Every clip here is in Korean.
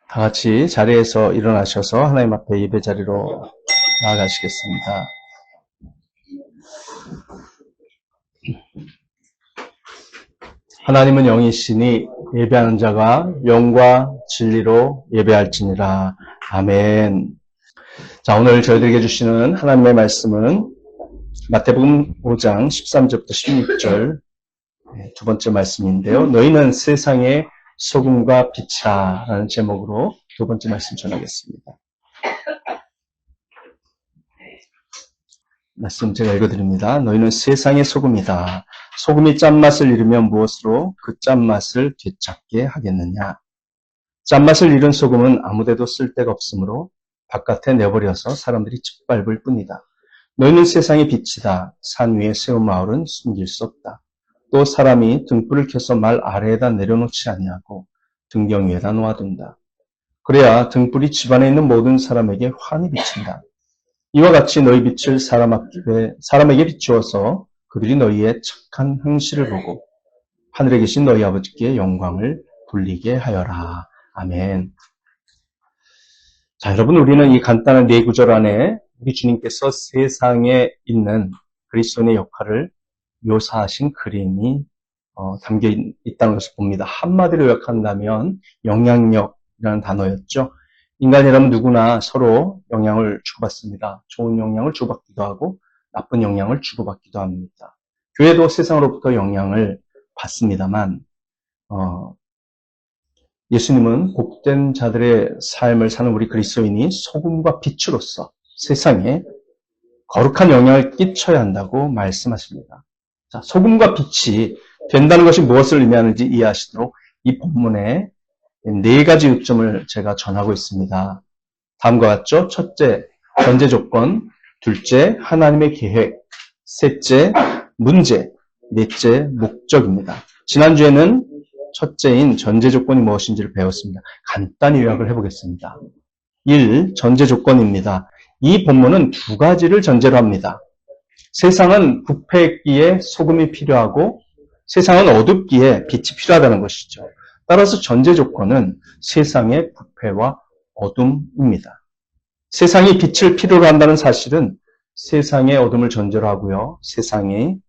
다 같이 자리에서 일어나셔서 하나님 앞에 예배 자리로 나아가시겠습니다. 하나님은 영이시니 예배하는 자가 영과 진리로 예배할지니라. 아멘. 자, 오늘 저희들에게 주시는 하나님의 말씀은 마태복음 5장 13절부터 16절 두 번째 말씀인데요. 너희는 세상의 소금과 빛이라 라는 제목으로 두 번째 말씀 전하겠습니다. 말씀 제가 읽어드립니다. 너희는 세상의 소금이다. 소금이 짠맛을 잃으면 무엇으로 그 짠맛을 되찾게 하겠느냐. 짠맛을 잃은 소금은 아무데도 쓸데가 없으므로 바깥에 내버려서 사람들이 짓밟을 뿐이다. 너희는 세상의 빛이다. 산 위에 세운 마을은 숨길 수 없다. 또 사람이 등불을 켜서 말 아래에다 내려놓지 아니하고 등경 위에다 놓아둔다. 그래야 등불이 집안에 있는 모든 사람에게 환히 비친다. 이와 같이 너희 빛을 사람에게 비추어서 그들이 너희의 착한 행실을 보고 하늘에 계신 너희 아버지께 영광을 돌리게 하여라. 아멘. 자, 여러분, 우리는 이 간단한 네 구절 안에 우리 주님께서 세상에 있는 그리스도인의 역할을 묘사하신 그림이 담겨 있다는 것을 봅니다. 한마디로 요약한다면 영향력이라는 단어였죠. 인간이라면 누구나 서로 영향을 주고받습니다. 좋은 영향을 주고받기도 하고 나쁜 영향을 주고받기도 합니다. 교회도 세상으로부터 영향을 받습니다만 예수님은 복된 자들의 삶을 사는 우리 그리스도인이 소금과 빛으로서 세상에 거룩한 영향을 끼쳐야 한다고 말씀하십니다. 자, 소금과 빛이 된다는 것이 무엇을 의미하는지 이해하시도록 이 본문에 네 가지 요점을 제가 전하고 있습니다. 다음과 같죠? 첫째, 전제 조건. 둘째, 하나님의 계획. 셋째, 문제. 넷째, 목적입니다. 지난주에는 첫째인 전제 조건이 무엇인지를 배웠습니다. 간단히 요약을 해보겠습니다. 1. 전제 조건입니다. 이 본문은 두 가지를 전제로 합니다. 세상은 부패했기에 소금이 필요하고 세상은 어둡기에 빛이 필요하다는 것이죠. 따라서 전제 조건은 세상의 부패와 어둠입니다. 세상이 빛을 필요로 한다는 사실은 세상의 어둠을 전제로 하고요. 세상이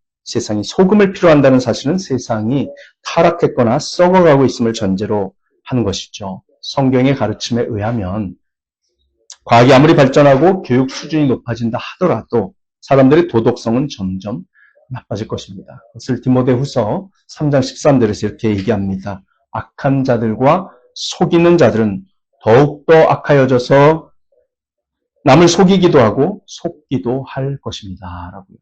소금을 필요로 한다는 사실은 세상이 타락했거나 썩어가고 있음을 전제로 하는 것이죠. 성경의 가르침에 의하면 과학이 아무리 발전하고 교육 수준이 높아진다 하더라도 사람들의 도덕성은 점점 나빠질 것입니다. 그것을 디모데후서 3장 13절에서 이렇게 얘기합니다. 악한 자들과 속이는 자들은 더욱더 악하여져서 남을 속이기도 하고 속기도 할 것입니다. 라고요.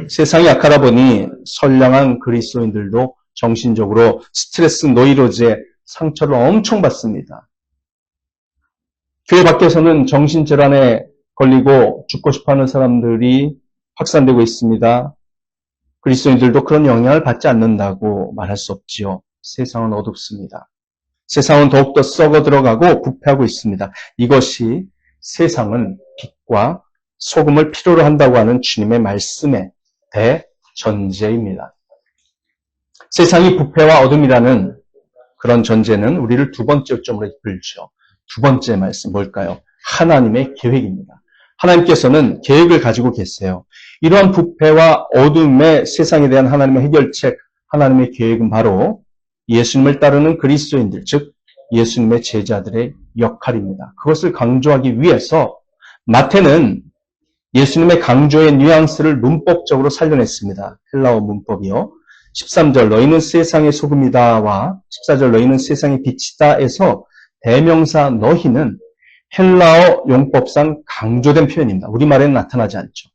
세상이 악하다 보니 선량한 그리스도인들도 정신적으로 스트레스, 노이로즈에 상처를 엄청 받습니다. 교회 밖에서는 정신질환에 걸리고 죽고 싶어하는 사람들이 확산되고 있습니다. 그리스도인들도 그런 영향을 받지 않는다고 말할 수 없지요. 세상은 어둡습니다. 세상은 더욱더 썩어 들어가고 부패하고 있습니다. 이것이 세상은 빛과 소금을 필요로 한다고 하는 주님의 말씀의 대전제입니다. 세상이 부패와 어둠이라는 그런 전제는 우리를 두 번째 요점으로 이끌죠. 두 번째 말씀 뭘까요? 하나님의 계획입니다. 하나님께서는 계획을 가지고 계세요. 이러한 부패와 어둠의 세상에 대한 하나님의 해결책, 하나님의 계획은 바로 예수님을 따르는 그리스도인들, 즉 예수님의 제자들의 역할입니다. 그것을 강조하기 위해서 마태는 예수님의 강조의 뉘앙스를 문법적으로 살려냈습니다. 헬라어 문법이요. 13절 너희는 세상의 소금이다와 14절 너희는 세상의 빛이다에서 대명사 너희는 헬라어 용법상 강조된 표현입니다. 우리말에는 나타나지 않죠.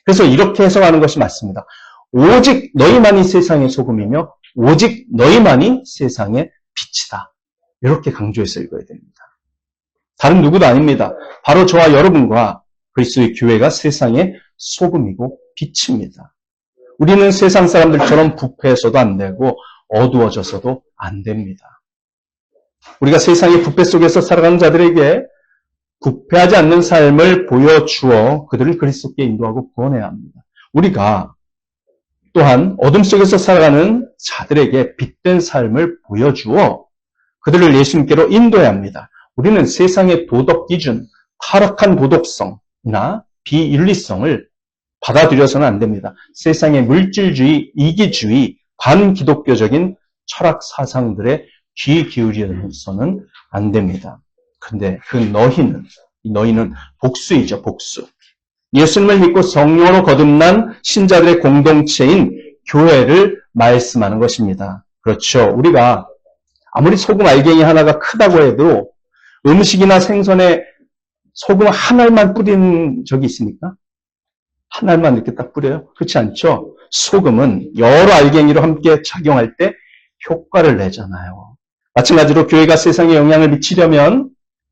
그래서 이렇게 해석하는 것이 맞습니다. 오직 너희만이 세상의 소금이며 오직 너희만이 세상의 빛이다. 이렇게 강조해서 읽어야 됩니다. 다른 누구도 아닙니다. 바로 저와 여러분과 그리스도의 교회가 세상의 소금이고 빛입니다. 우리는 세상 사람들처럼 부패해서도 안 되고 어두워져서도 안 됩니다. 우리가 세상의 부패 속에서 살아가는 자들에게 부패하지 않는 삶을 보여주어 그들을 그리스도께 인도하고 구원해야 합니다. 우리가 또한 어둠 속에서 살아가는 자들에게 빛된 삶을 보여주어 그들을 예수님께로 인도해야 합니다. 우리는 세상의 도덕 기준, 타락한 도덕성이나 비윤리성을 받아들여서는 안 됩니다. 세상의 물질주의, 이기주의, 반기독교적인 철학 사상들에 귀 기울여서는 안 됩니다. 근데 그 너희는 복수이죠, 복수. 예수님을 믿고 성령으로 거듭난 신자들의 공동체인 교회를 말씀하는 것입니다. 그렇죠. 우리가 아무리 소금 알갱이 하나가 크다고 해도 음식이나 생선에 소금 한 알만 뿌린 적이 있습니까? 한 알만 이렇게 딱 뿌려요? 그렇지 않죠? 소금은 여러 알갱이로 함께 작용할 때 효과를 내잖아요. 마찬가지로 교회가 세상에 영향을 미치려면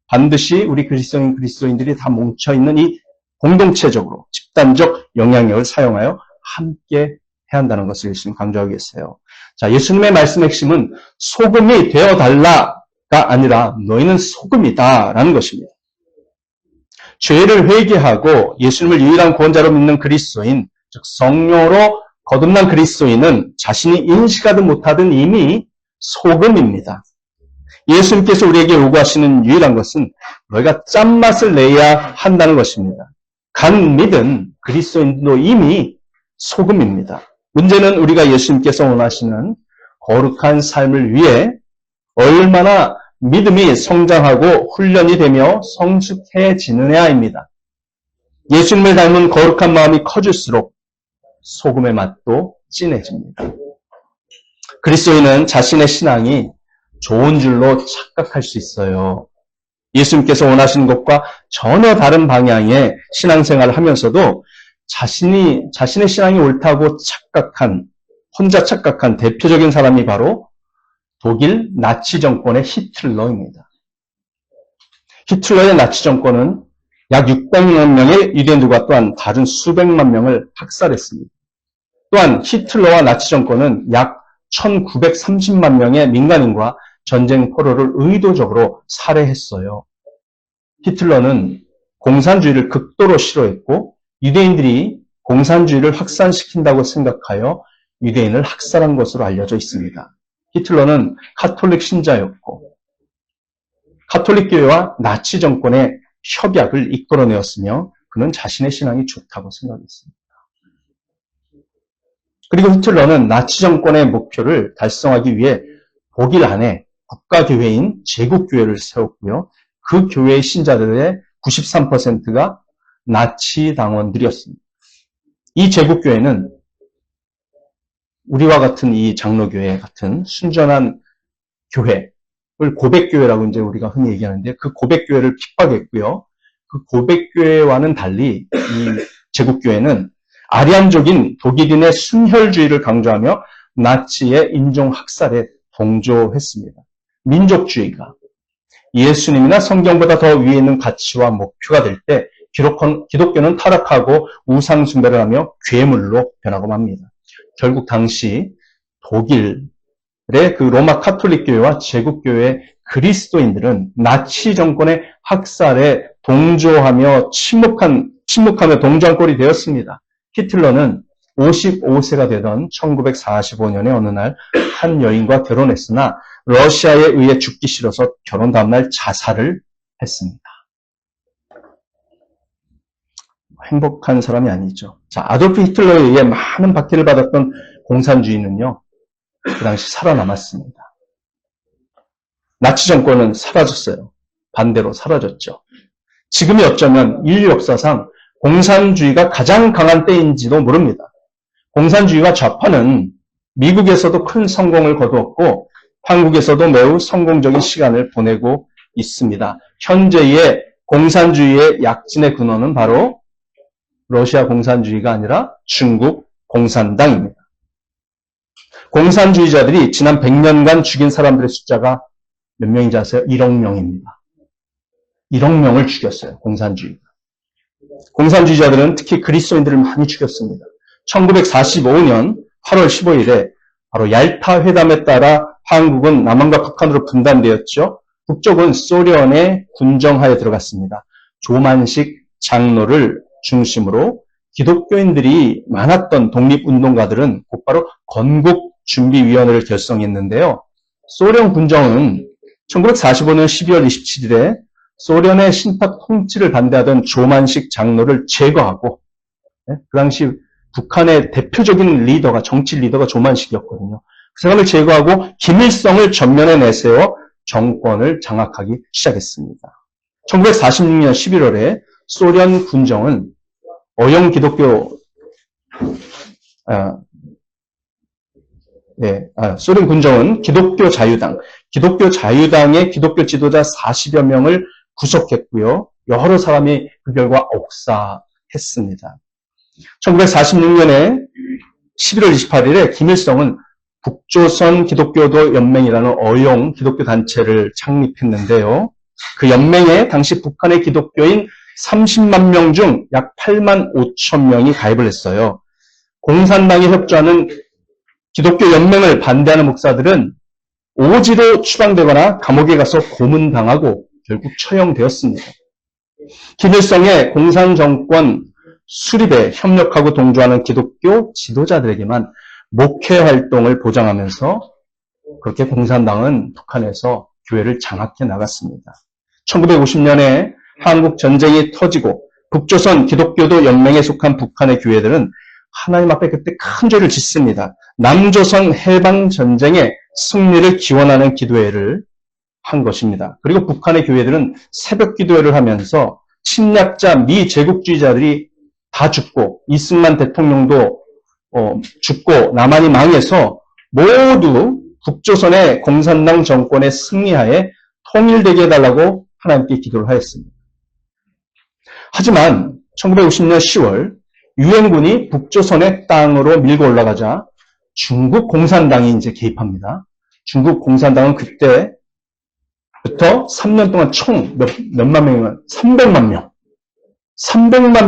반드시 우리 그리스도인들이 다 뭉쳐있는 이 공동체적으로 집단적 영향력을 사용하여 함께 해야 한다는 것을 예수님 강조하고 계세요. 자, 예수님의 말씀 핵심은 소금이 되어달라가 아니라 너희는 소금이다라는 것입니다. 죄를 회개하고 예수님을 유일한 구원자로 믿는 그리스도인, 즉 성령으로 거듭난 그리스도인은 자신이 인식하든 못하든 이미 소금입니다. 예수님께서 우리에게 요구하시는 유일한 것은 너희가 짠맛을 내야 한다는 것입니다. 간 믿은 그리스도인도 이미 소금입니다. 문제는 우리가 예수님께서 원하시는 거룩한 삶을 위해 얼마나 믿음이 성장하고 훈련이 되며 성숙해지느냐입니다. 예수님을 닮은 거룩한 마음이 커질수록 소금의 맛도 진해집니다. 그리스도인은 자신의 신앙이 좋은 줄로 착각할 수 있어요. 예수님께서 원하시는 것과 전혀 다른 방향의 신앙생활을 하면서도 자신의 신앙이 옳다고 혼자 착각한 대표적인 사람이 바로 독일 나치 정권의 히틀러입니다. 히틀러의 나치 정권은 약 600만 명의 유대인들과 또한 다른 수백만 명을 학살했습니다. 또한 히틀러와 나치 정권은 약 1930만 명의 민간인과 전쟁 포로를 의도적으로 살해했어요. 히틀러는 공산주의를 극도로 싫어했고 유대인들이 공산주의를 확산시킨다고 생각하여 유대인을 학살한 것으로 알려져 있습니다. 히틀러는 카톨릭 신자였고 카톨릭 교회와 나치 정권의 협약을 이끌어내었으며 그는 자신의 신앙이 좋다고 생각했습니다. 그리고 히틀러는 나치 정권의 목표를 달성하기 위해 독일 안에 국가교회인 제국교회를 세웠고요. 그 교회의 신자들의 93%가 나치 당원들이었습니다. 이 제국교회는 우리와 같은 이 장로교회 같은 순전한 교회를 고백교회라고 이제 우리가 흔히 얘기하는데 그 고백교회를 핍박했고요. 그 고백교회와는 달리 이 제국교회는 아리안족인 독일인의 순혈주의를 강조하며 나치의 인종학살에 동조했습니다. 민족주의가 예수님이나 성경보다 더 위에 있는 가치와 목표가 될 때 기독교는 타락하고 우상숭배를 하며 괴물로 변하고 맙니다. 결국 당시 독일의 그 로마 카톨릭 교회와 제국교회의 그리스도인들은 나치 정권의 학살에 동조하며 침묵하며 동조한 꼴이 되었습니다. 히틀러는 55세가 되던 1945년의 어느 날 한 여인과 결혼했으나 러시아에 의해 죽기 싫어서 결혼 다음날 자살을 했습니다. 행복한 사람이 아니죠. 자, 아돌프 히틀러에 의해 많은 박해를 받았던 공산주의는요, 그 당시 살아남았습니다. 나치 정권은 사라졌어요. 반대로 사라졌죠. 지금이 어쩌면 인류 역사상 공산주의가 가장 강한 때인지도 모릅니다. 공산주의와 좌파는 미국에서도 큰 성공을 거두었고 한국에서도 매우 성공적인 시간을 보내고 있습니다. 현재의 공산주의의 약진의 근원은 바로 러시아 공산주의가 아니라 중국 공산당입니다. 공산주의자들이 지난 100년간 죽인 사람들의 숫자가 몇 명인지 아세요? 1억 명입니다. 1억 명을 죽였어요. 공산주의가. 공산주의자들은 특히 그리스도인들을 많이 죽였습니다. 1945년 8월 15일에 바로 얄타 회담에 따라 한국은 남한과 북한으로 분단되었죠. 북쪽은 소련의 군정하에 들어갔습니다. 조만식 장로를 중심으로 기독교인들이 많았던 독립운동가들은 곧바로 건국준비위원회를 결성했는데요. 소련 군정은 1945년 12월 27일에 소련의 신탁 통치를 반대하던 조만식 장로를 제거하고, 그 당시 북한의 대표적인 리더가, 정치 리더가 조만식이었거든요. 그 사람을 제거하고 김일성을 전면에 내세워 정권을 장악하기 시작했습니다. 1946년 11월에 소련 군정은 어용 기독교, 소련 군정은 기독교 자유당의 기독교 지도자 40여 명을 구속했고요. 여러 사람이 그 결과 옥사했습니다. 1946년에 11월 28일에 김일성은 북조선 기독교도 연맹이라는 어용 기독교 단체를 창립했는데요. 그 연맹에 당시 북한의 기독교인 30만 명 중 약 8만 5천 명이 가입을 했어요. 공산당에 협조하는 기독교 연맹을 반대하는 목사들은 오지로 추방되거나 감옥에 가서 고문당하고 결국 처형되었습니다. 김일성의 공산정권 수립에 협력하고 동조하는 기독교 지도자들에게만 목회 활동을 보장하면서 그렇게 공산당은 북한에서 교회를 장악해 나갔습니다. 1950년에 한국 전쟁이 터지고 북조선 기독교도 연맹에 속한 북한의 교회들은 하나님 앞에 그때 큰 죄를 짓습니다. 남조선 해방전쟁의 승리를 기원하는 기도회를 한 것입니다. 그리고 북한의 교회들은 새벽 기도회를 하면서 침략자 미제국주의자들이 다 죽고 이승만 대통령도 죽고 남한이 망해서 모두 북조선의 공산당 정권의 승리하에 통일되게 해달라고 하나님께 기도를 하였습니다. 하지만 1950년 10월 유엔군이 북조선의 땅으로 밀고 올라가자 중국 공산당이 이제 개입합니다. 중국 공산당은 그때부터 3년 동안 총 몇만 명이면 300만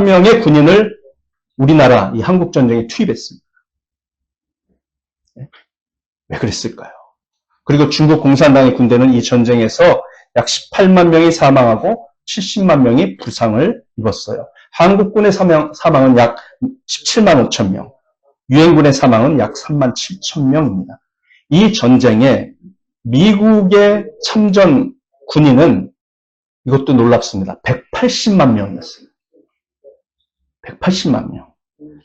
명의 군인을 우리나라 이 한국전쟁에 투입했습니다. 왜 그랬을까요? 그리고 중국 공산당의 군대는 이 전쟁에서 약 18만 명이 사망하고 70만 명이 부상을 입었어요. 한국군의 사망은 약 17만 5천 명, 유엔군의 사망은 약 3만 7천 명입니다. 이 전쟁에 미국의 참전 군인은 이것도 놀랍습니다. 180만 명이었어요. 180만 명.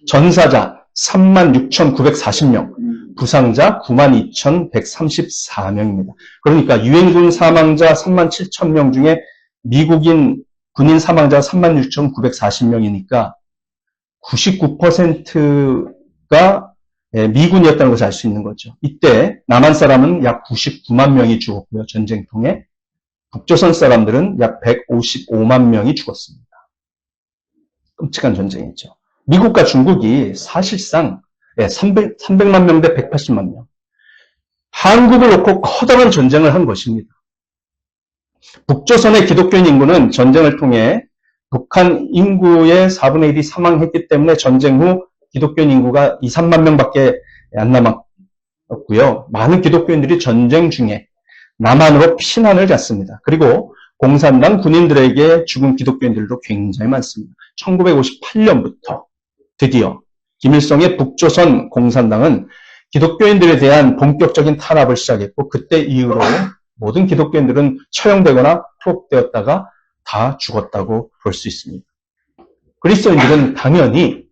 전사자 36,940명, 부상자 92,134명입니다. 그러니까 유엔군 사망자 3만 7천 명 중에 미국인 군인 사망자 36,940명이니까 99%가 미군이었다는 것을 알 수 있는 거죠. 이때 남한 사람은 약 99만 명이 죽었고요. 전쟁 통에 북조선 사람들은 약 155만 명이 죽었습니다. 끔찍한 전쟁이죠. 미국과 중국이 사실상 300만 명 대 180만 명. 한국을 놓고 커다란 전쟁을 한 것입니다. 북조선의 기독교인 인구는 전쟁을 통해 북한 인구의 4분의 1이 사망했기 때문에 전쟁 후 기독교인 인구가 2, 3만 명밖에 안 남았고요. 많은 기독교인들이 전쟁 중에 남한으로 피난을 갔습니다. 그리고 공산당 군인들에게 죽은 기독교인들도 굉장히 많습니다. 1958년부터 드디어 김일성의 북조선 공산당은 기독교인들에 대한 본격적인 탄압을 시작했고 그때 이후로 모든 기독교인들은 처형되거나 투옥되었다가 다 죽었다고 볼 수 있습니다. 그리스도인들은 당연히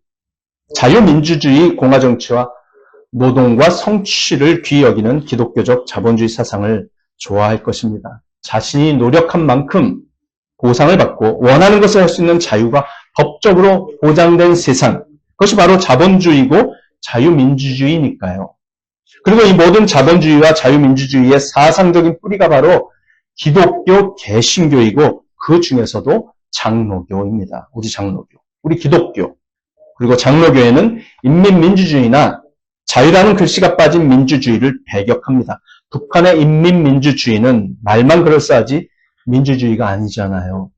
자유민주주의 공화정치와 노동과 성취를 귀히 여기는 기독교적 자본주의 사상을 좋아할 것입니다. 자신이 노력한 만큼 보상을 받고 원하는 것을 할 수 있는 자유가 법적으로 보장된 세상, 그것이 바로 자본주의고 자유민주주의니까요. 그리고 이 모든 자본주의와 자유민주주의의 사상적인 뿌리가 바로 기독교 개신교이고 그 중에서도 장로교입니다. 우리 장로교, 우리 기독교. 그리고 장로교회는 인민민주주의나 자유라는 글씨가 빠진 민주주의를 배격합니다. 북한의 인민민주주의는 말만 그럴싸하지 민주주의가 아니잖아요.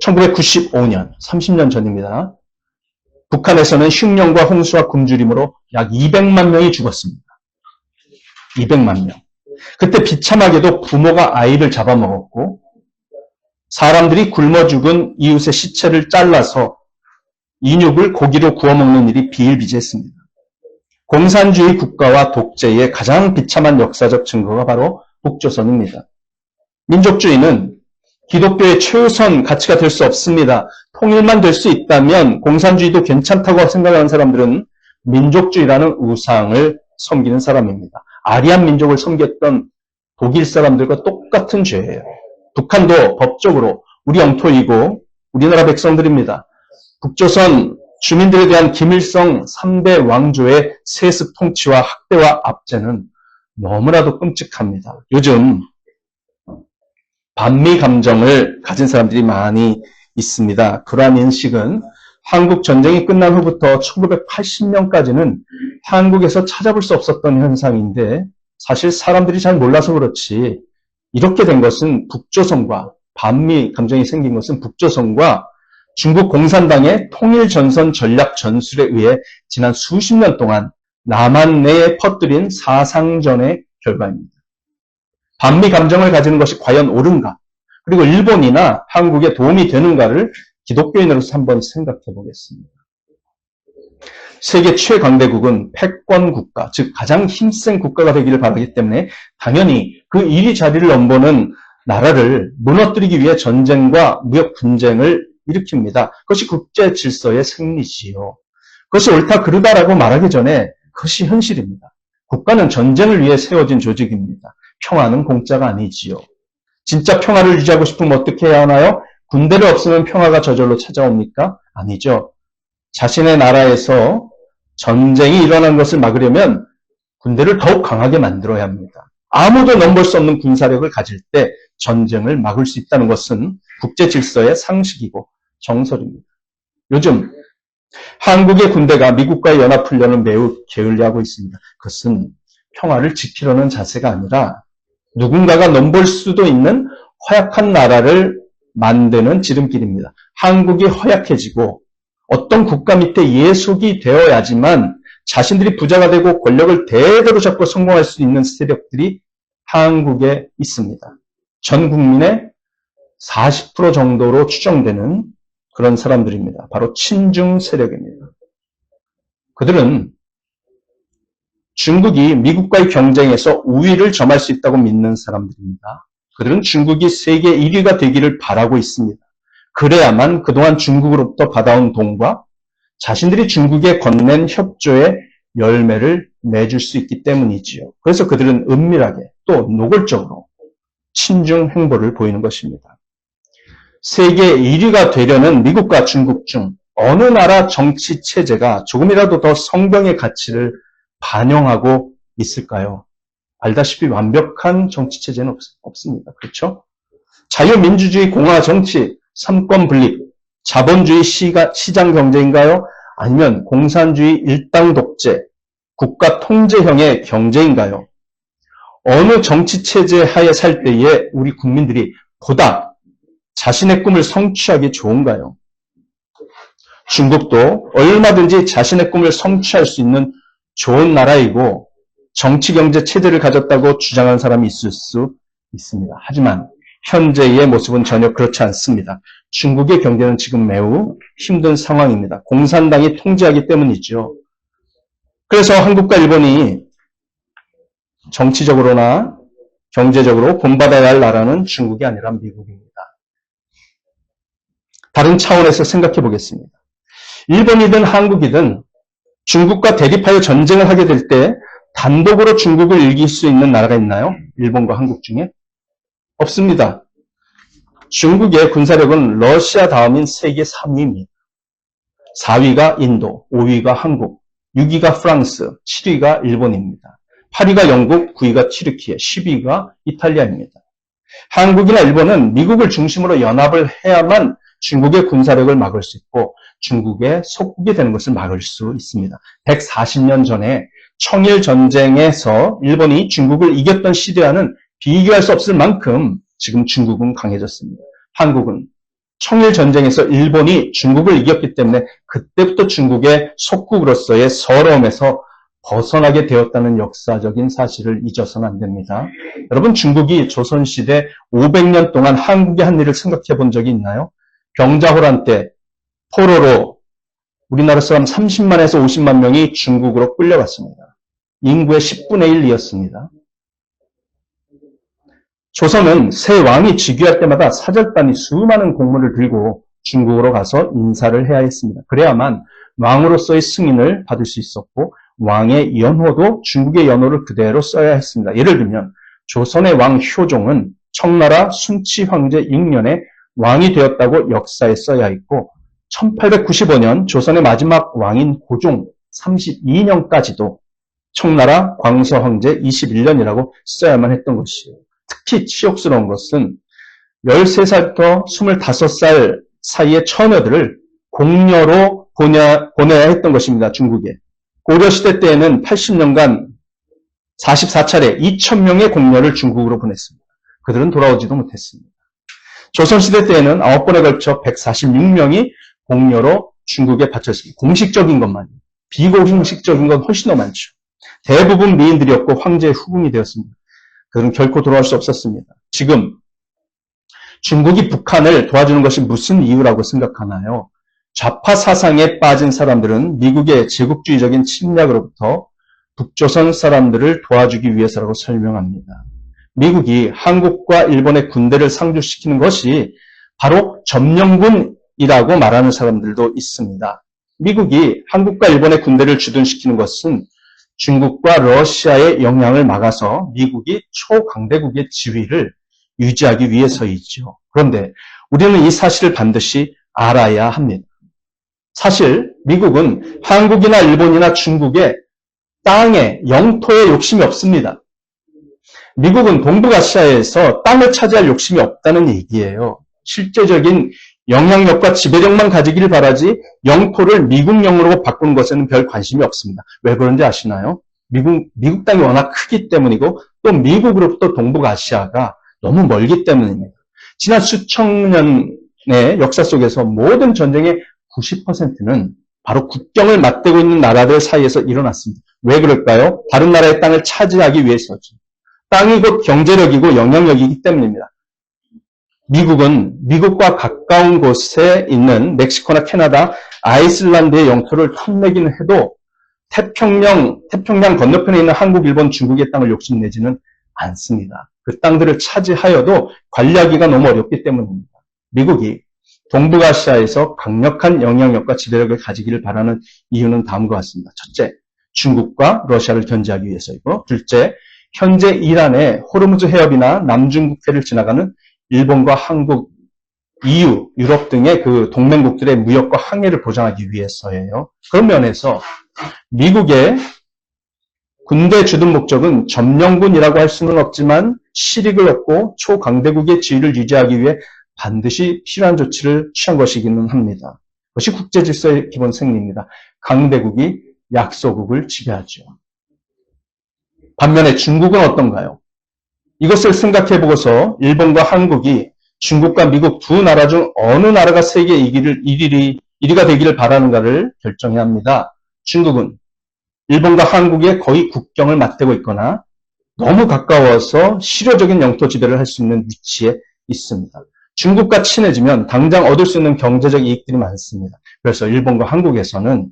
1995년, 30년 전입니다. 북한에서는 흉년과 홍수와 굶주림으로 약 200만 명이 죽었습니다. 200만 명. 그때 비참하게도 부모가 아이를 잡아먹었고 사람들이 굶어 죽은 이웃의 시체를 잘라서 인육을 고기로 구워 먹는 일이 비일비재했습니다. 공산주의 국가와 독재의 가장 비참한 역사적 증거가 바로 북조선입니다. 민족주의는 기독교의 최우선 가치가 될 수 없습니다. 통일만 될 수 있다면 공산주의도 괜찮다고 생각하는 사람들은 민족주의라는 우상을 섬기는 사람입니다. 아리안 민족을 섬겼던 독일 사람들과 똑같은 죄예요. 북한도 법적으로 우리 영토이고 우리나라 백성들입니다. 북조선 주민들에 대한 김일성 3대 왕조의 세습 통치와 학대와 압제는 너무나도 끔찍합니다. 요즘 반미 감정을 가진 사람들이 많이 있습니다. 그러한 인식은 한국 전쟁이 끝난 후부터 1980년까지는 한국에서 찾아볼 수 없었던 현상인데 사실 사람들이 잘 몰라서 그렇지 이렇게 된 것은 북조선과 반미 감정이 생긴 것은 북조선과 중국 공산당의 통일전선 전략 전술에 의해 지난 수십 년 동안 남한 내에 퍼뜨린 사상전의 결과입니다. 반미 감정을 가지는 것이 과연 옳은가? 그리고 일본이나 한국에 도움이 되는가를 기독교인으로서 한번 생각해 보겠습니다. 세계 최강대국은 패권 국가, 즉 가장 힘센 국가가 되기를 바라기 때문에 당연히 그 1위 자리를 넘보는 나라를 무너뜨리기 위해 전쟁과 무역 분쟁을 일으킵니다. 그것이 국제 질서의 승리지요. 그것이 옳다 그르다라고 말하기 전에 그것이 현실입니다. 국가는 전쟁을 위해 세워진 조직입니다. 평화는 공짜가 아니지요. 진짜 평화를 유지하고 싶으면 어떻게 해야 하나요? 군대를 없으면 평화가 저절로 찾아옵니까? 아니죠. 자신의 나라에서 전쟁이 일어난 것을 막으려면 군대를 더욱 강하게 만들어야 합니다. 아무도 넘볼 수 없는 군사력을 가질 때 전쟁을 막을 수 있다는 것은 국제 질서의 상식이고 정설입니다. 요즘 한국의 군대가 미국과의 연합훈련을 매우 게을리하고 있습니다. 그것은 평화를 지키려는 자세가 아니라 누군가가 넘볼 수도 있는 허약한 나라를 만드는 지름길입니다. 한국이 허약해지고 어떤 국가 밑에 예속이 되어야지만 자신들이 부자가 되고 권력을 대대로 잡고 성공할 수 있는 세력들이 한국에 있습니다. 전 국민의 40% 정도로 추정되는 그런 사람들입니다. 바로 친중 세력입니다. 그들은 중국이 미국과의 경쟁에서 우위를 점할 수 있다고 믿는 사람들입니다. 그들은 중국이 세계 1위가 되기를 바라고 있습니다. 그래야만 그동안 중국으로부터 받아온 돈과 자신들이 중국에 건넨 협조의 열매를 맺을 수 있기 때문이지요. 그래서 그들은 은밀하게 또 노골적으로 친중 행보를 보이는 것입니다. 세계 1위가 되려는 미국과 중국 중 어느 나라 정치 체제가 조금이라도 더 성경의 가치를 반영하고 있을까요? 알다시피 완벽한 정치 체제는 없습니다. 그렇죠? 자유민주주의 공화 정치, 삼권 분립, 자본주의 시장 경제인가요? 아니면 공산주의 일당 독재, 국가 통제형의 경제인가요? 어느 정치 체제 하에 살 때에 우리 국민들이 보다 자신의 꿈을 성취하기 좋은가요? 중국도 얼마든지 자신의 꿈을 성취할 수 있는 좋은 나라이고 정치 경제 체제를 가졌다고 주장하는 사람이 있을 수 있습니다. 하지만 현재의 모습은 전혀 그렇지 않습니다. 중국의 경제는 지금 매우 힘든 상황입니다. 공산당이 통제하기 때문이죠. 그래서 한국과 일본이 정치적으로나 경제적으로 본받아야 할 나라는 중국이 아니라 미국입니다. 다른 차원에서 생각해 보겠습니다. 일본이든 한국이든 중국과 대립하여 전쟁을 하게 될 때 단독으로 중국을 이길 수 있는 나라가 있나요? 일본과 한국 중에? 없습니다. 중국의 군사력은 러시아 다음인 세계 3위입니다. 4위가 인도, 5위가 한국, 6위가 프랑스, 7위가 일본입니다. 8위가 영국, 9위가 튀르키예, 10위가 이탈리아입니다. 한국이나 일본은 미국을 중심으로 연합을 해야만 중국의 군사력을 막을 수 있고 중국의 속국이 되는 것을 막을 수 있습니다. 140년 전에 청일 전쟁에서 일본이 중국을 이겼던 시대와는 비교할 수 없을 만큼 지금 중국은 강해졌습니다. 한국은 청일 전쟁에서 일본이 중국을 이겼기 때문에 그때부터 중국의 속국으로서의 서러움에서 벗어나게 되었다는 역사적인 사실을 잊어서는 안 됩니다. 여러분, 중국이 조선시대 500년 동안 한국의 한 일을 생각해 본 적이 있나요? 병자호란 때 포로로 우리나라 사람 30만에서 50만 명이 중국으로 끌려갔습니다. 인구의 10분의 1이었습니다. 조선은 새 왕이 즉위할 때마다 사절단이 수많은 공문을 들고 중국으로 가서 인사를 해야 했습니다. 그래야만 왕으로서의 승인을 받을 수 있었고 왕의 연호도 중국의 연호를 그대로 써야 했습니다. 예를 들면 조선의 왕 효종은 청나라 순치 황제 잉년에 왕이 되었다고 역사에 써야 있고 1895년 조선의 마지막 왕인 고종 32년까지도 청나라 광서 황제 21년이라고 써야만 했던 것이에요. 특히 치욕스러운 것은 13살부터 25살 사이의 처녀들을 공녀로 보내야 했던 것입니다. 중국에. 고려시대 때에는 80년간 44차례 2,000명의 공녀를 중국으로 보냈습니다. 그들은 돌아오지도 못했습니다. 조선시대 때에는 9번에 걸쳐 146명이 공녀로 중국에 바쳤습니다. 공식적인 것만. 비공식적인 건 훨씬 더 많죠. 대부분 미인들이었고 황제의 후궁이 되었습니다. 그들은 결코 돌아올 수 없었습니다. 지금 중국이 북한을 도와주는 것이 무슨 이유라고 생각하나요? 좌파 사상에 빠진 사람들은 미국의 제국주의적인 침략으로부터 북조선 사람들을 도와주기 위해서라고 설명합니다. 미국이 한국과 일본의 군대를 상주시키는 것이 바로 점령군이라고 말하는 사람들도 있습니다. 미국이 한국과 일본의 군대를 주둔시키는 것은 중국과 러시아의 영향을 막아서 미국이 초강대국의 지위를 유지하기 위해서이죠. 그런데 우리는 이 사실을 반드시 알아야 합니다. 사실 미국은 한국이나 일본이나 중국의 땅에, 영토에 욕심이 없습니다. 미국은 동북아시아에서 땅을 차지할 욕심이 없다는 얘기예요. 실제적인 영향력과 지배력만 가지기를 바라지 영토를 미국령으로 바꾸는 것에는 별 관심이 없습니다. 왜 그런지 아시나요? 미국 땅이 워낙 크기 때문이고 또 미국으로부터 동북아시아가 너무 멀기 때문입니다. 지난 수천 년의 역사 속에서 모든 전쟁의 90%는 바로 국경을 맞대고 있는 나라들 사이에서 일어났습니다. 왜 그럴까요? 다른 나라의 땅을 차지하기 위해서죠. 땅이 곧 경제력이고 영향력이기 때문입니다. 미국은 미국과 가까운 곳에 있는 멕시코나 캐나다, 아이슬란드의 영토를 탐내기는 해도 태평양 건너편에 있는 한국, 일본, 중국의 땅을 욕심내지는 않습니다. 그 땅들을 차지하여도 관리하기가 너무 어렵기 때문입니다. 미국이 동북아시아에서 강력한 영향력과 지배력을 가지기를 바라는 이유는 다음과 같습니다. 첫째, 중국과 러시아를 견제하기 위해서이고, 둘째, 현재 이란의 호르무즈 해협이나 남중국해를 지나가는 일본과 한국, EU, 유럽 등의 그 동맹국들의 무역과 항해를 보장하기 위해서예요. 그런 면에서 미국의 군대 주둔 목적은 점령군이라고 할 수는 없지만 실익을 얻고 초강대국의 지위를 유지하기 위해 반드시 필요한 조치를 취한 것이기는 합니다. 그것이 국제질서의 기본 생리입니다. 강대국이 약소국을 지배하죠. 반면에 중국은 어떤가요? 이것을 생각해 보고서 일본과 한국이 중국과 미국 두 나라 중 어느 나라가 세계 1위가 되기를 바라는가를 결정해야 합니다. 중국은 일본과 한국의 거의 국경을 맞대고 있거나 너무 가까워서 실효적인 영토 지배를 할 수 있는 위치에 있습니다. 중국과 친해지면 당장 얻을 수 있는 경제적 이익들이 많습니다. 그래서 일본과 한국에서는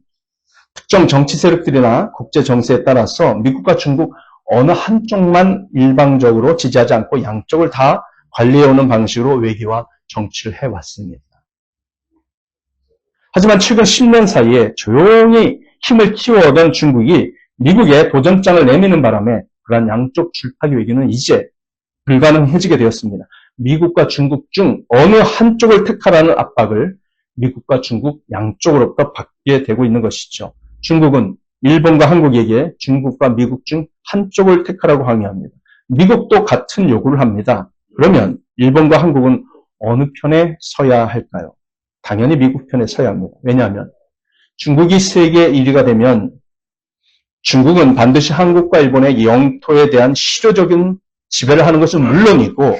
특정 정치 세력들이나 국제 정세에 따라서 미국과 중국 어느 한쪽만 일방적으로 지지하지 않고 양쪽을 다 관리해오는 방식으로 외교와 정치를 해왔습니다. 하지만 최근 10년 사이에 조용히 힘을 키워오던 중국이 미국에 도전장을 내미는 바람에 그러한 양쪽 줄타기 외교는 이제 불가능해지게 되었습니다. 미국과 중국 중 어느 한쪽을 택하라는 압박을 미국과 중국 양쪽으로부터 받게 되고 있는 것이죠. 중국은 일본과 한국에게 중국과 미국 중 한쪽을 택하라고 항의합니다. 미국도 같은 요구를 합니다. 그러면 일본과 한국은 어느 편에 서야 할까요? 당연히 미국 편에 서야 합니다. 왜냐하면 중국이 세계 1위가 되면 중국은 반드시 한국과 일본의 영토에 대한 실효적인 지배를 하는 것은 물론이고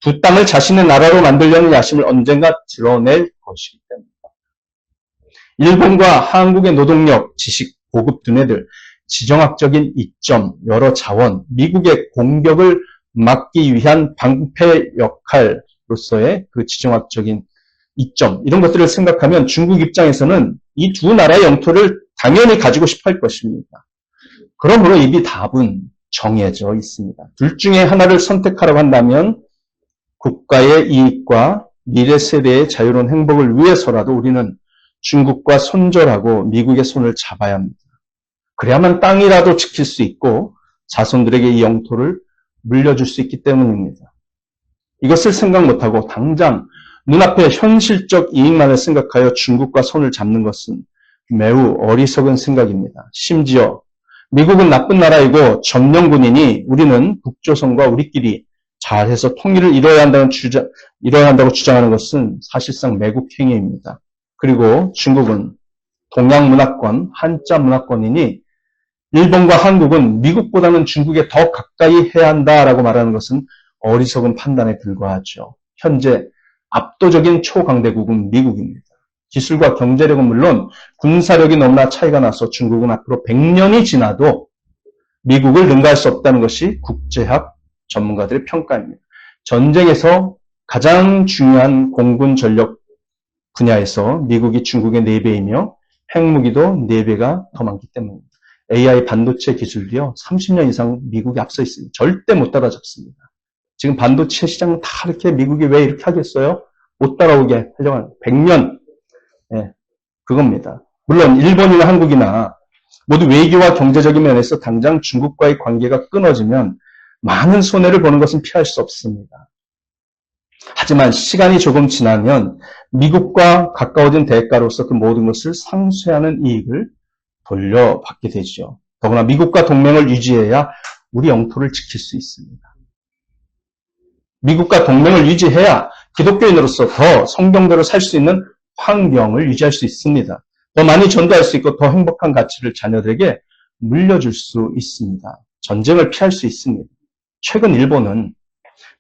두 땅을 자신의 나라로 만들려는 야심을 언젠가 드러낼 것이기 때문입니다. 일본과 한국의 노동력, 지식, 고급 두뇌들, 지정학적인 이점, 여러 자원, 미국의 공격을 막기 위한 방패 역할로서의 그 지정학적인 이점, 이런 것들을 생각하면 중국 입장에서는 이 두 나라의 영토를 당연히 가지고 싶어 할 것입니다. 그러므로 이 답은 정해져 있습니다. 둘 중에 하나를 선택하라고 한다면 국가의 이익과 미래 세대의 자유로운 행복을 위해서라도 우리는 중국과 손절하고 미국의 손을 잡아야 합니다. 그래야만 땅이라도 지킬 수 있고 자손들에게 이 영토를 물려줄 수 있기 때문입니다. 이것을 생각 못하고 당장 눈앞의 현실적 이익만을 생각하여 중국과 손을 잡는 것은 매우 어리석은 생각입니다. 심지어 미국은 나쁜 나라이고 점령군이니 우리는 북조선과 우리끼리 잘해서 통일을 이뤄야 한다고 주장하는 것은 사실상 매국 행위입니다. 그리고 중국은 동양 문화권, 한자 문화권이니 일본과 한국은 미국보다는 중국에 더 가까이 해야 한다라고 말하는 것은 어리석은 판단에 불과하죠. 현재 압도적인 초강대국은 미국입니다. 기술과 경제력은 물론 군사력이 너무나 차이가 나서 중국은 앞으로 100년이 지나도 미국을 능가할 수 없다는 것이 국제학 전문가들의 평가입니다. 전쟁에서 가장 중요한 공군 전력 분야에서 미국이 중국의 4배이며 핵무기도 4배가 더 많기 때문입니다. AI 반도체 기술도요, 30년 이상 미국이 앞서 있습니다. 절대 못 따라잡습니다. 지금 반도체 시장은 다 이렇게 미국이 왜 이렇게 하겠어요? 못 따라오게 하려고 하는 100년. 네, 그겁니다. 물론 일본이나 한국이나 모두 외교와 경제적인 면에서 당장 중국과의 관계가 끊어지면 많은 손해를 보는 것은 피할 수 없습니다. 하지만 시간이 조금 지나면 미국과 가까워진 대가로서 그 모든 것을 상쇄하는 이익을 돌려받게 되죠. 더구나 미국과 동맹을 유지해야 우리 영토를 지킬 수 있습니다. 미국과 동맹을 유지해야 기독교인으로서 더 성경대로 살 수 있는 환경을 유지할 수 있습니다. 더 많이 전도할 수 있고 더 행복한 가치를 자녀들에게 물려줄 수 있습니다. 전쟁을 피할 수 있습니다. 최근 일본은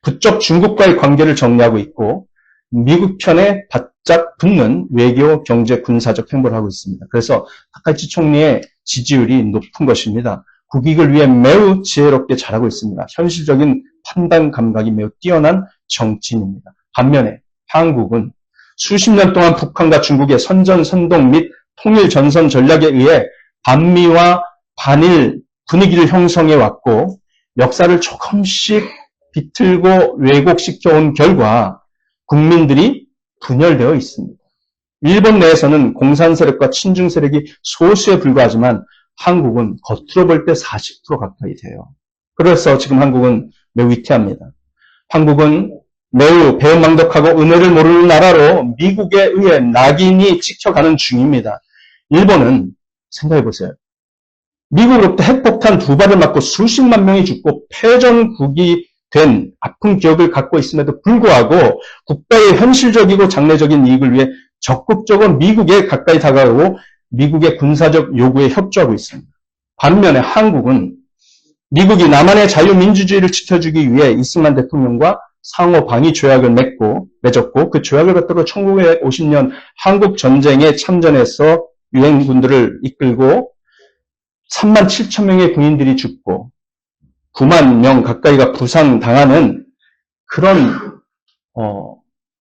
부쩍 중국과의 관계를 정리하고 있고 미국 편에 바짝 붙는 외교, 경제, 군사적 행보를 하고 있습니다. 그래서 타카이치 총리의 지지율이 높은 것입니다. 국익을 위해 매우 지혜롭게 잘하고 있습니다. 현실적인 판단 감각이 매우 뛰어난 정치인입니다. 반면에 한국은 수십 년 동안 북한과 중국의 선전선동 및 통일 전선 전략에 의해 반미와 반일 분위기를 형성해 왔고 역사를 조금씩 비틀고 왜곡시켜 온 결과 국민들이 분열되어 있습니다. 일본 내에서는 공산 세력과 친중 세력이 소수에 불과하지만 한국은 겉으로 볼 때 40% 가까이 돼요. 그래서 지금 한국은 매우 위태합니다. 한국은 매우 배은망덕하고 은혜를 모르는 나라로 미국에 의해 낙인이 찍혀가는 중입니다. 일본은 생각해 보세요. 미국으로부터 핵폭탄 2발을 맞고 수십만 명이 죽고 패전국이 된 아픈 기억을 갖고 있음에도 불구하고 국가의 현실적이고 장래적인 이익을 위해 적극적으로 미국에 가까이 다가가고 미국의 군사적 요구에 협조하고 있습니다. 반면에 한국은 미국이 남한의 자유민주주의를 지켜주기 위해 이승만 대통령과 상호 방위 조약을 맺었고 그 조약을 받들어 1950년 한국 전쟁에 참전해서 유엔군들을 이끌고 3만 7천 명의 군인들이 죽고 9만 명 가까이가 부상당하는 그런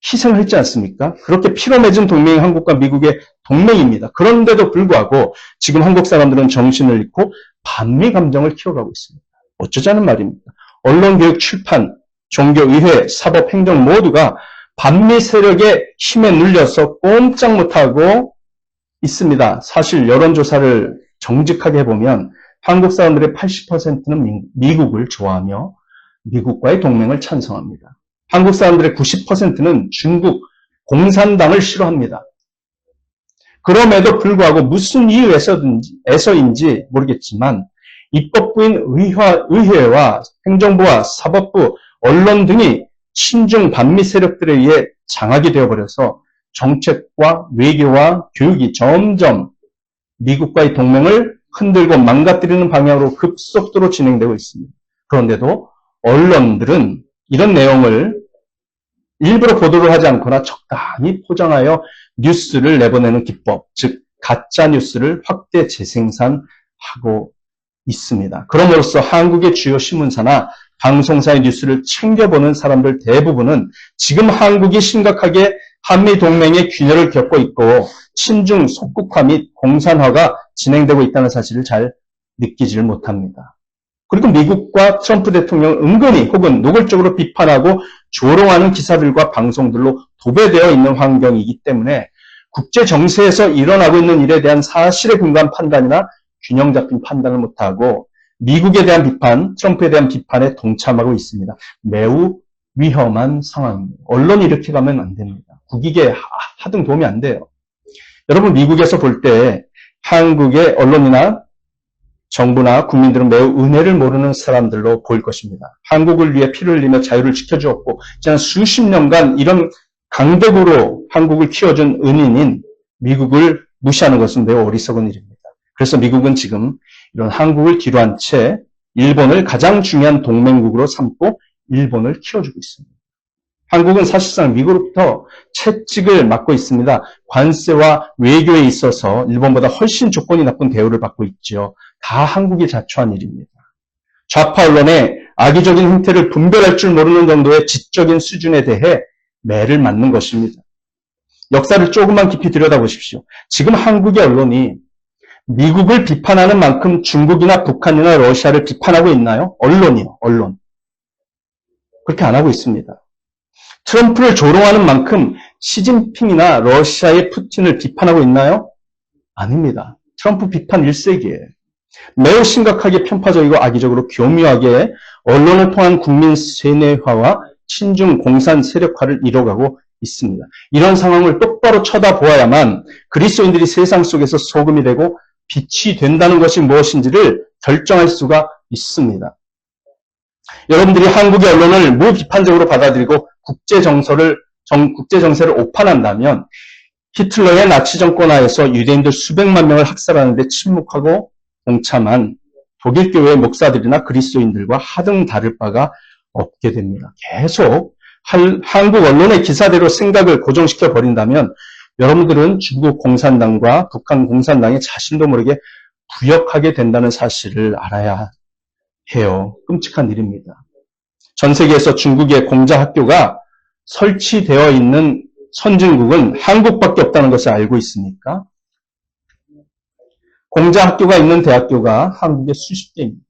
희생을 했지 않습니까? 그렇게 피로 맺은 동맹이 한국과 미국의 동맹입니다. 그런데도 불구하고 지금 한국 사람들은 정신을 잃고 반미 감정을 키워가고 있습니다. 어쩌자는 말입니다. 언론, 교육, 출판, 종교, 의회, 사법, 행정 모두가 반미 세력의 힘에 눌려서 꼼짝 못하고 있습니다. 사실 여론조사를 정직하게 해보면 한국 사람들의 80%는 미국을 좋아하며 미국과의 동맹을 찬성합니다. 한국 사람들의 90%는 중국 공산당을 싫어합니다. 그럼에도 불구하고 무슨 이유에서인지 모르겠지만 입법부인 의회와 행정부와 사법부, 언론 등이 친중 반미 세력들에 의해 장악이 되어버려서 정책과 외교와 교육이 점점 미국과의 동맹을 흔들고 망가뜨리는 방향으로 급속도로 진행되고 있습니다. 그런데도 언론들은 이런 내용을 일부러 보도를 하지 않거나 적당히 포장하여 뉴스를 내보내는 기법, 즉 가짜 뉴스를 확대 재생산하고 있습니다. 그럼으로써 한국의 주요 신문사나 방송사의 뉴스를 챙겨보는 사람들 대부분은 지금 한국이 심각하게 한미 동맹의 균열을 겪고 있고 친중 속국화 및 공산화가 진행되고 있다는 사실을 잘 느끼지를 못합니다. 그리고 미국과 트럼프 대통령을 은근히 혹은 노골적으로 비판하고 조롱하는 기사들과 방송들로 도배되어 있는 환경이기 때문에 국제 정세에서 일어나고 있는 일에 대한 사실에 근거한 판단이나 균형 잡힌 판단을 못하고 미국에 대한 비판, 트럼프에 대한 비판에 동참하고 있습니다. 매우 위험한 상황입니다. 언론이 이렇게 가면 안 됩니다. 국익에 하등 도움이 안 돼요. 여러분, 미국에서 볼 때 한국의 언론이나 정부나 국민들은 매우 은혜를 모르는 사람들로 보일 것입니다. 한국을 위해 피를 흘리며 자유를 지켜주었고 지난 수십 년간 이런 강대국으로 한국을 키워준 은인인 미국을 무시하는 것은 매우 어리석은 일입니다. 그래서 미국은 지금 이런 한국을 뒤로한 채 일본을 가장 중요한 동맹국으로 삼고 일본을 키워주고 있습니다. 한국은 사실상 미국으로부터 채찍을 맞고 있습니다. 관세와 외교에 있어서 일본보다 훨씬 조건이 나쁜 대우를 받고 있죠. 다 한국이 자초한 일입니다. 좌파 언론의 악의적인 행태를 분별할 줄 모르는 정도의 지적인 수준에 대해 매를 맞는 것입니다. 역사를 조금만 깊이 들여다보십시오. 지금 한국의 언론이 미국을 비판하는 만큼 중국이나 북한이나 러시아를 비판하고 있나요? 언론이요, 언론. 그렇게 안 하고 있습니다. 트럼프를 조롱하는 만큼 시진핑이나 러시아의 푸틴을 비판하고 있나요? 아닙니다. 트럼프 비판 일색이에요. 매우 심각하게 편파적이고 악의적으로 교묘하게 언론을 통한 국민 세뇌화와 친중 공산 세력화를 이뤄가고 있습니다. 이런 상황을 똑바로 쳐다보아야만 그리스도인들이 세상 속에서 소금이 되고 빛이 된다는 것이 무엇인지를 결정할 수가 있습니다. 여러분들이 한국의 언론을 무비판적으로 받아들이고 국제정세를 오판한다면 히틀러의 나치 정권 하에서 유대인들 수백만 명을 학살하는 데 침묵하고 동참한 독일교회의 목사들이나 그리스도인들과 하등 다를 바가 없게 됩니다. 계속 한국 언론의 기사대로 생각을 고정시켜 버린다면 여러분들은 중국 공산당과 북한 공산당이 자신도 모르게 부역하게 된다는 사실을 알아야 해요. 끔찍한 일입니다. 전 세계에서 중국의 공자 학교가 설치되어 있는 선진국은 한국밖에 없다는 것을 알고 있습니까? 공자 학교가 있는 대학교가 한국에 수십 개입니다.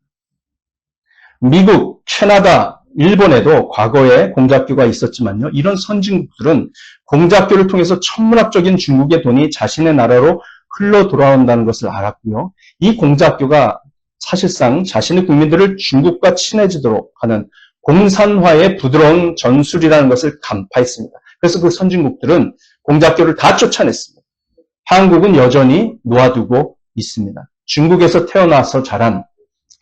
미국, 캐나다, 일본에도 과거에 공자학교가 있었지만요. 이런 선진국들은 공자학교를 통해서 천문학적인 중국의 돈이 자신의 나라로 흘러 돌아온다는 것을 알았고요. 이 공자학교가 사실상 자신의 국민들을 중국과 친해지도록 하는 공산화의 부드러운 전술이라는 것을 간파했습니다. 그래서 그 선진국들은 공자학교를 다 쫓아냈습니다. 한국은 여전히 놓아두고 있습니다. 중국에서 태어나서 자란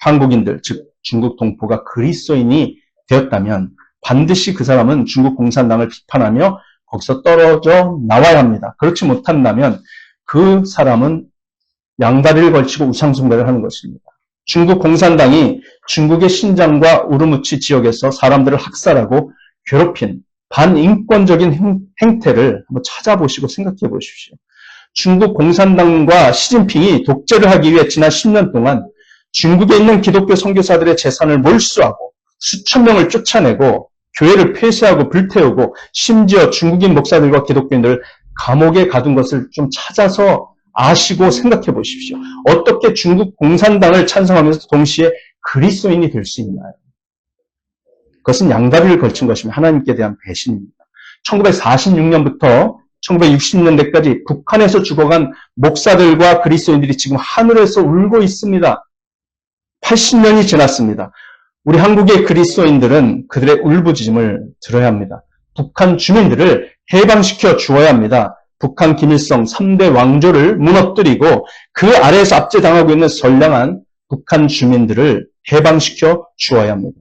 한국인들, 즉 중국 동포가 그리스도인이 되었다면 반드시 그 사람은 중국 공산당을 비판하며 거기서 떨어져 나와야 합니다. 그렇지 못한다면 그 사람은 양다리를 걸치고 우상숭배를 하는 것입니다. 중국 공산당이 중국의 신장과 우르무치 지역에서 사람들을 학살하고 괴롭힌 반인권적인 행태를 한번 찾아보시고 생각해 보십시오. 중국 공산당과 시진핑이 독재를 하기 위해 지난 10년 동안 중국에 있는 기독교 선교사들의 재산을 몰수하고 수천 명을 쫓아내고 교회를 폐쇄하고 불태우고 심지어 중국인 목사들과 기독교인들을 감옥에 가둔 것을 좀 찾아서 아시고 생각해 보십시오. 어떻게 중국 공산당을 찬성하면서 동시에 그리스도인이 될 수 있나요? 그것은 양다리를 걸친 것이며 하나님께 대한 배신입니다. 1946년부터 1960년대까지 북한에서 죽어간 목사들과 그리스도인들이 지금 하늘에서 울고 있습니다. 80년이 지났습니다. 우리 한국의 그리스도인들은 그들의 울부짖음을 들어야 합니다. 북한 주민들을 해방시켜 주어야 합니다. 북한 김일성 3대 왕조를 무너뜨리고 그 아래에서 압제당하고 있는 선량한 북한 주민들을 해방시켜 주어야 합니다.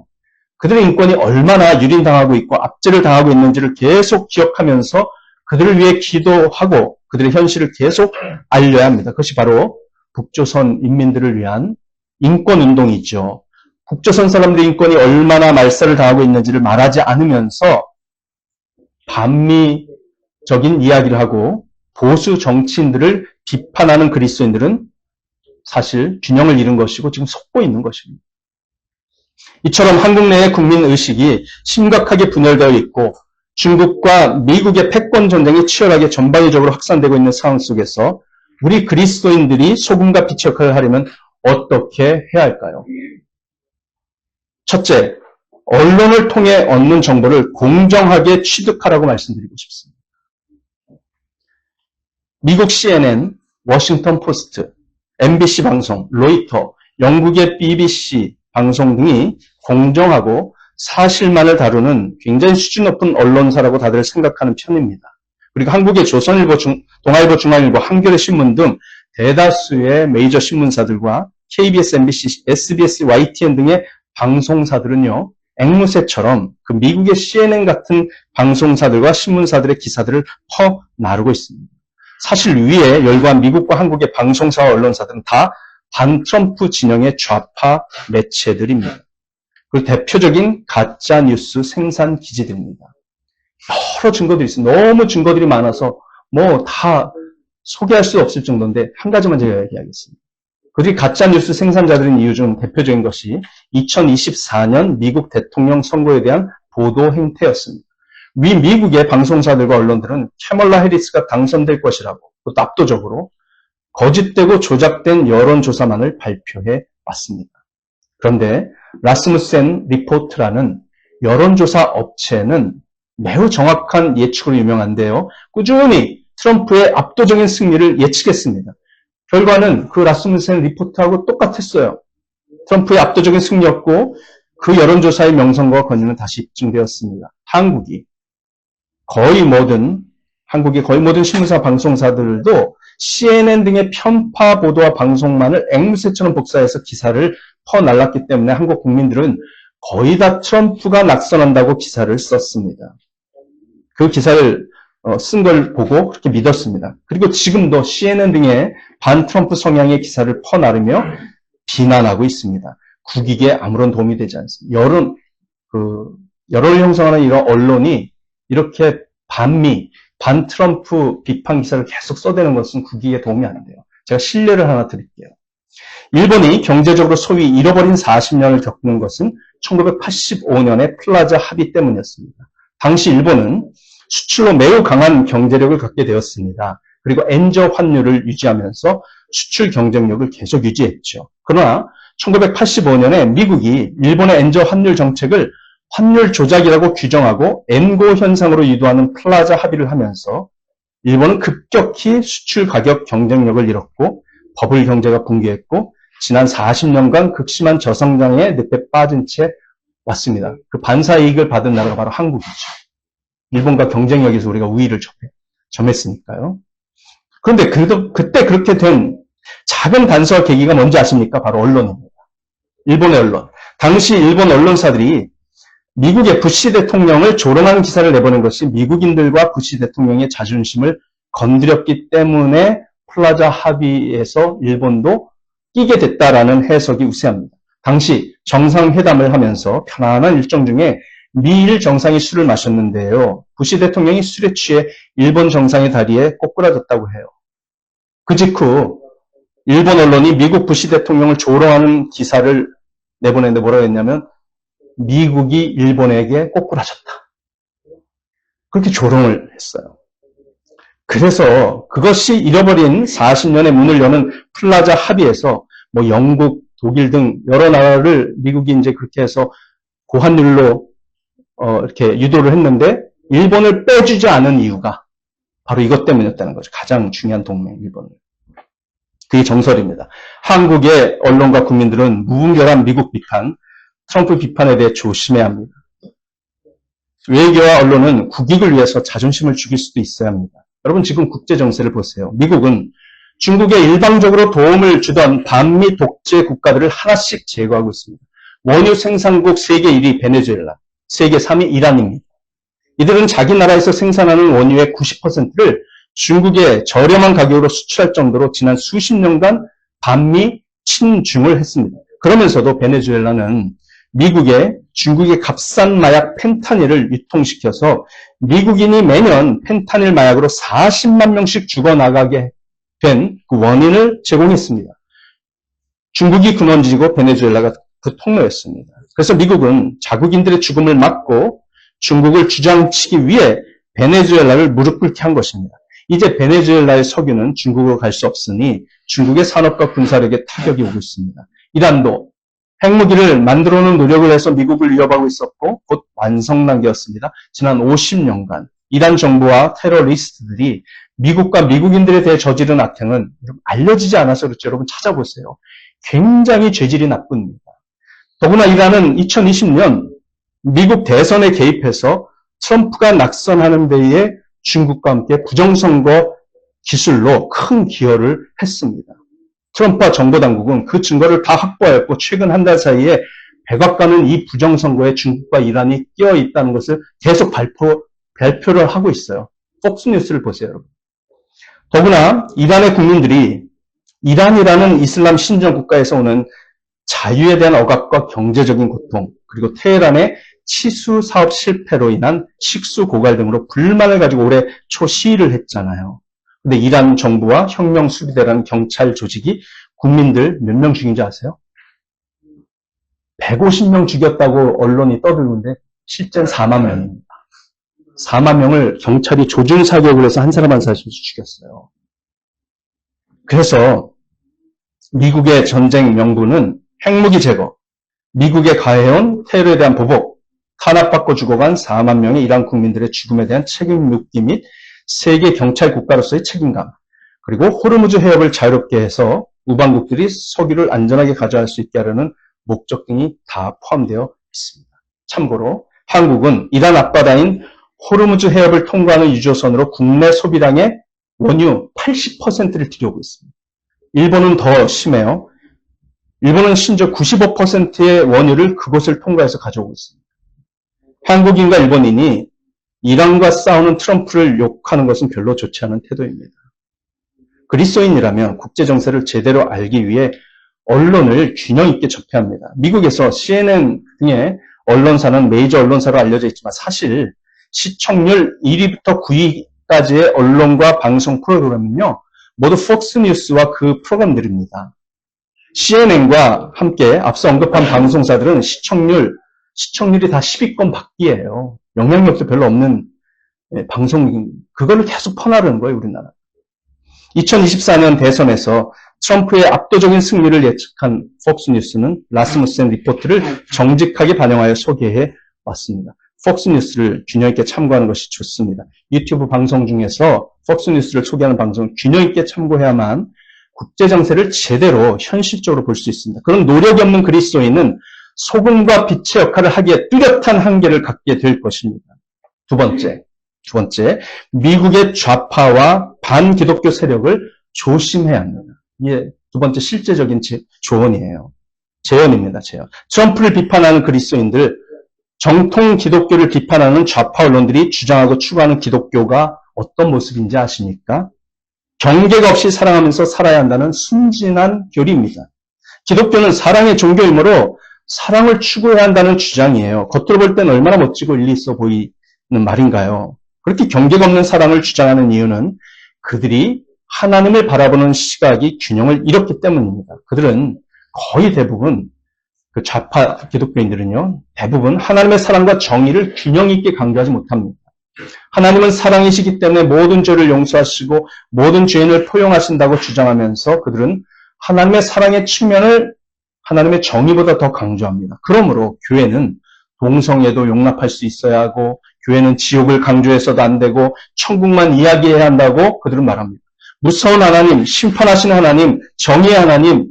그들의 인권이 얼마나 유린당하고 있고 압제를 당하고 있는지를 계속 기억하면서 그들을 위해 기도하고 그들의 현실을 계속 알려야 합니다. 그것이 바로 북조선 인민들을 위한 인권운동이죠. 북조선 사람들의 인권이 얼마나 말살을 당하고 있는지를 말하지 않으면서 반미적인 이야기를 하고 보수 정치인들을 비판하는 그리스도인들은 사실 균형을 잃은 것이고 지금 속고 있는 것입니다. 이처럼 한국 내의 국민의식이 심각하게 분열되어 있고 중국과 미국의 패권 전쟁이 치열하게 전방위적으로 확산되고 있는 상황 속에서 우리 그리스도인들이 소금과 빛의 역할을 하려면 어떻게 해야 할까요? 첫째, 언론을 통해 얻는 정보를 공정하게 취득하라고 말씀드리고 싶습니다. 미국 CNN, 워싱턴 포스트, MBC 방송, 로이터, 영국의 BBC 방송 등이 공정하고 사실만을 다루는 굉장히 수준 높은 언론사라고 다들 생각하는 편입니다. 그리고 한국의 조선일보, 동아일보, 중앙일보, 한겨레 신문 등 대다수의 메이저 신문사들과 KBS, MBC, SBS, YTN 등의 방송사들은요, 앵무새처럼 그 미국의 CNN 같은 방송사들과 신문사들의 기사들을 퍼나르고 있습니다. 사실 위에 열거한 미국과 한국의 방송사와 언론사들은 다 반트럼프 진영의 좌파 매체들입니다. 그리고 대표적인 가짜뉴스 생산 기지들입니다. 여러 증거들이 있습니다. 너무 증거들이 많아서 뭐 다 소개할 수 없을 정도인데 한 가지만 제가 얘기하겠습니다. 그들이 가짜뉴스 생산자들인 이유 중 대표적인 것이 2024년 미국 대통령 선거에 대한 보도 행태였습니다. 위 미국의 방송사들과 언론들은 캐멀라 해리스가 당선될 것이라고 또 압도적으로 거짓되고 조작된 여론조사만을 발표해 왔습니다. 그런데 라스무센 리포트라는 여론조사 업체는 매우 정확한 예측으로 유명한데요. 꾸준히 트럼프의 압도적인 승리를 예측했습니다. 결과는 그 라스무센 리포트하고 똑같았어요. 트럼프의 압도적인 승리였고 그 여론조사의 명성과 권위는 다시 입증되었습니다. 한국의 거의 모든 신문사 방송사들도 CNN 등의 편파 보도와 방송만을 앵무새처럼 복사해서 기사를 퍼날랐기 때문에 한국 국민들은 거의 다 트럼프가 낙선한다고 기사를 썼습니다. 그 기사를 쓴 걸 보고 그렇게 믿었습니다. 그리고 지금도 CNN 등의 반트럼프 성향의 기사를 퍼나르며 비난하고 있습니다. 국익에 아무런 도움이 되지 않습니다. 여론을 형성하는 이런 언론이 이렇게 반트럼프 비판 기사를 계속 써대는 것은 국익에 도움이 안 돼요. 제가 실례를 하나 드릴게요. 일본이 경제적으로 소위 잃어버린 40년을 겪는 것은 1985년의 플라자 합의 때문이었습니다. 당시 일본은 수출로 매우 강한 경제력을 갖게 되었습니다. 그리고 엔저 환율을 유지하면서 수출 경쟁력을 계속 유지했죠. 그러나 1985년에 미국이 일본의 엔저 환율 정책을 환율 조작이라고 규정하고 엔고 현상으로 유도하는 플라자 합의를 하면서 일본은 급격히 수출 가격 경쟁력을 잃었고 버블 경제가 붕괴했고 지난 40년간 극심한 저성장의 늪에 빠진 채 왔습니다. 그 반사이익을 받은 나라가 바로 한국이죠. 일본과 경쟁력에서 우리가 우위를 점했으니까요. 그런데 그때 그렇게 된 작은 단서와 계기가 뭔지 아십니까? 바로 언론입니다. 일본의 언론. 당시 일본 언론사들이 미국의 부시 대통령을 조롱하는 기사를 내보낸 것이 미국인들과 부시 대통령의 자존심을 건드렸기 때문에 플라자 합의에서 일본도 끼게 됐다라는 해석이 우세합니다. 당시 정상회담을 하면서 편안한 일정 중에 미일 정상이 술을 마셨는데요. 부시 대통령이 술에 취해 일본 정상의 다리에 꼬꾸라졌다고 해요. 그 직후 일본 언론이 미국 부시 대통령을 조롱하는 기사를 내보냈는데 뭐라고 했냐면 미국이 일본에게 꼬꾸라졌다. 그렇게 조롱을 했어요. 그래서 그것이 잃어버린 40년의 문을 여는 플라자 합의에서 뭐 영국, 독일 등 여러 나라를 미국이 이제 그렇게 해서 고환율로 이렇게 유도를 했는데 일본을 빼주지 않은 이유가 바로 이것 때문이었다는 거죠. 가장 중요한 동맹, 일본을. 그게 정설입니다. 한국의 언론과 국민들은 무분별한 미국 비판, 트럼프 비판에 대해 조심해야 합니다. 외교와 언론은 국익을 위해서 자존심을 죽일 수도 있어야 합니다. 여러분 지금 국제 정세를 보세요. 미국은 중국에 일방적으로 도움을 주던 반미 독재 국가들을 하나씩 제거하고 있습니다. 원유 생산국 세계 1위 베네수엘라, 세계 3위 이란입니다. 이들은 자기 나라에서 생산하는 원유의 90%를 중국에 저렴한 가격으로 수출할 정도로 지난 수십 년간 반미 친중을 했습니다. 그러면서도 베네수엘라는 미국에 중국의 값싼 마약 펜타닐을 유통시켜서 미국인이 매년 펜타닐 마약으로 40만 명씩 죽어나가게 된 그 원인을 제공했습니다. 중국이 근원지고 베네수엘라가 그 통로였습니다. 그래서 미국은 자국인들의 죽음을 막고 중국을 주장치기 위해 베네수엘라를 무릎 꿇게 한 것입니다. 이제 베네수엘라의 석유는 중국으로 갈 수 없으니 중국의 산업과 군사력에 타격이 오고 있습니다. 이란도 핵무기를 만들어오는 노력을 해서 미국을 위협하고 있었고 곧 완성 단계였습니다. 지난 50년간 이란 정부와 테러리스트들이 미국과 미국인들에 대해 저지른 악행은 알려지지 않아서 그렇죠. 여러분 찾아보세요. 굉장히 죄질이 나쁩니다. 더구나 이란은 2020년 미국 대선에 개입해서 트럼프가 낙선하는 데에 중국과 함께 부정선거 기술로 큰 기여를 했습니다. 트럼프와 정보당국은 그 증거를 다 확보하였고 최근 한 달 사이에 백악관은 이 부정선거에 중국과 이란이 끼어 있다는 것을 계속 발표를 하고 있어요. 폭스뉴스를 보세요, 여러분. 더구나 이란의 국민들이 이란이라는 이슬람 신정 국가에서 오는 자유에 대한 억압과 경제적인 고통, 그리고 테헤란의 치수 사업 실패로 인한 식수 고갈 등으로 불만을 가지고 올해 초 시위를 했잖아요. 근데 이란 정부와 혁명 수비대라는 경찰 조직이 국민들 몇 명 죽인지 아세요? 150명 죽였다고 언론이 떠들는데 실제는 4만 명입니다. 4만 명을 경찰이 조준 사격을 해서 한 사람 한 사람씩 죽였어요. 그래서 미국의 전쟁 명분은 핵무기 제거, 미국에 가해온 테러에 대한 보복, 탄압받고 죽어간 4만 명의 이란 국민들의 죽음에 대한 책임 묻기 및 세계 경찰 국가로서의 책임감, 그리고 호르무즈 해협을 자유롭게 해서 우방국들이 석유를 안전하게 가져갈 수 있게 하려는 목적 등이 다 포함되어 있습니다. 참고로 한국은 이란 앞바다인 호르무즈 해협을 통과하는 유조선으로 국내 소비량의 원유 80%를 들여오고 있습니다. 일본은 더 심해요. 일본은 심지어 95%의 원유를 그곳을 통과해서 가져오고 있습니다. 한국인과 일본인이 이란과 싸우는 트럼프를 욕하는 것은 별로 좋지 않은 태도입니다. 그리스도인이라면 국제정세를 제대로 알기 위해 언론을 균형 있게 접해야 합니다. 미국에서 CNN 등의 언론사는 메이저 언론사로 알려져 있지만 사실 시청률 1위부터 9위까지의 언론과 방송 프로그램은요, 모두 폭스뉴스와 그 프로그램들입니다. CNN과 함께 앞서 언급한 방송사들은 시청률이 다 10위권 밖이에요. 영향력도 별로 없는 방송, 그거를 계속 퍼나르는 거예요, 우리나라. 2024년 대선에서 트럼프의 압도적인 승리를 예측한 폭스뉴스는 라스무센 리포트를 정직하게 반영하여 소개해 왔습니다. 폭스뉴스를 균형 있게 참고하는 것이 좋습니다. 유튜브 방송 중에서 폭스뉴스를 소개하는 방송을 균형 있게 참고해야만 국제정세를 제대로 현실적으로 볼 수 있습니다. 그런 노력이 없는 그리스도인은 소금과 빛의 역할을 하기에 뚜렷한 한계를 갖게 될 것입니다. 두 번째, 미국의 좌파와 반기독교 세력을 조심해야 합니다. 이게 두 번째 실제적인 조언이에요. 제언입니다, 제언. 트럼프를 비판하는 그리스도인들, 정통 기독교를 비판하는 좌파 언론들이 주장하고 추구하는 기독교가 어떤 모습인지 아십니까? 경계가 없이 사랑하면서 살아야 한다는 순진한 교리입니다. 기독교는 사랑의 종교이므로 사랑을 추구해야 한다는 주장이에요. 겉으로 볼 때는 얼마나 멋지고 일리 있어 보이는 말인가요? 그렇게 경계가 없는 사랑을 주장하는 이유는 그들이 하나님을 바라보는 시각이 균형을 잃었기 때문입니다. 그들은 거의 대부분 그 좌파 기독교인들은요, 대부분 하나님의 사랑과 정의를 균형 있게 강조하지 못합니다. 하나님은 사랑이시기 때문에 모든 죄를 용서하시고 모든 죄인을 포용하신다고 주장하면서 그들은 하나님의 사랑의 측면을 하나님의 정의보다 더 강조합니다. 그러므로 교회는 동성애도 용납할 수 있어야 하고 교회는 지옥을 강조해서도 안 되고 천국만 이야기해야 한다고 그들은 말합니다. 무서운 하나님, 심판하시는 하나님, 정의의 하나님,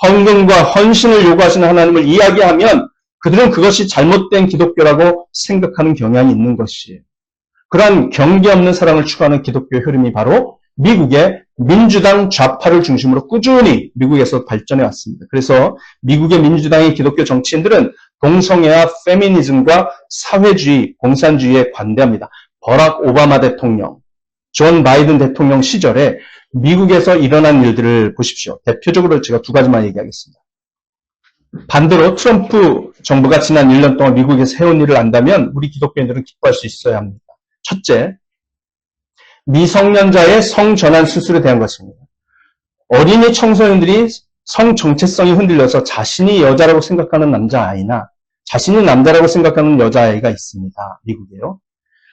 헌금과 헌신을 요구하시는 하나님을 이야기하면 그들은 그것이 잘못된 기독교라고 생각하는 경향이 있는 것이에요. 그러한 경계 없는 사랑을 추구하는 기독교 흐름이 바로 미국의 민주당 좌파를 중심으로 꾸준히 미국에서 발전해 왔습니다. 그래서 미국의 민주당의 기독교 정치인들은 동성애와 페미니즘과 사회주의, 공산주의에 관대합니다. 버락 오바마 대통령, 존 바이든 대통령 시절에 미국에서 일어난 일들을 보십시오. 대표적으로 제가 두 가지만 얘기하겠습니다. 반대로 트럼프 정부가 지난 1년 동안 미국에서 해온 일을 안다면 우리 기독교인들은 기뻐할 수 있어야 합니다. 첫째, 미성년자의 성전환 수술에 대한 것입니다. 어린이 청소년들이 성 정체성이 흔들려서 자신이 여자라고 생각하는 남자아이나 자신이 남자라고 생각하는 여자아이가 있습니다. 미국에요.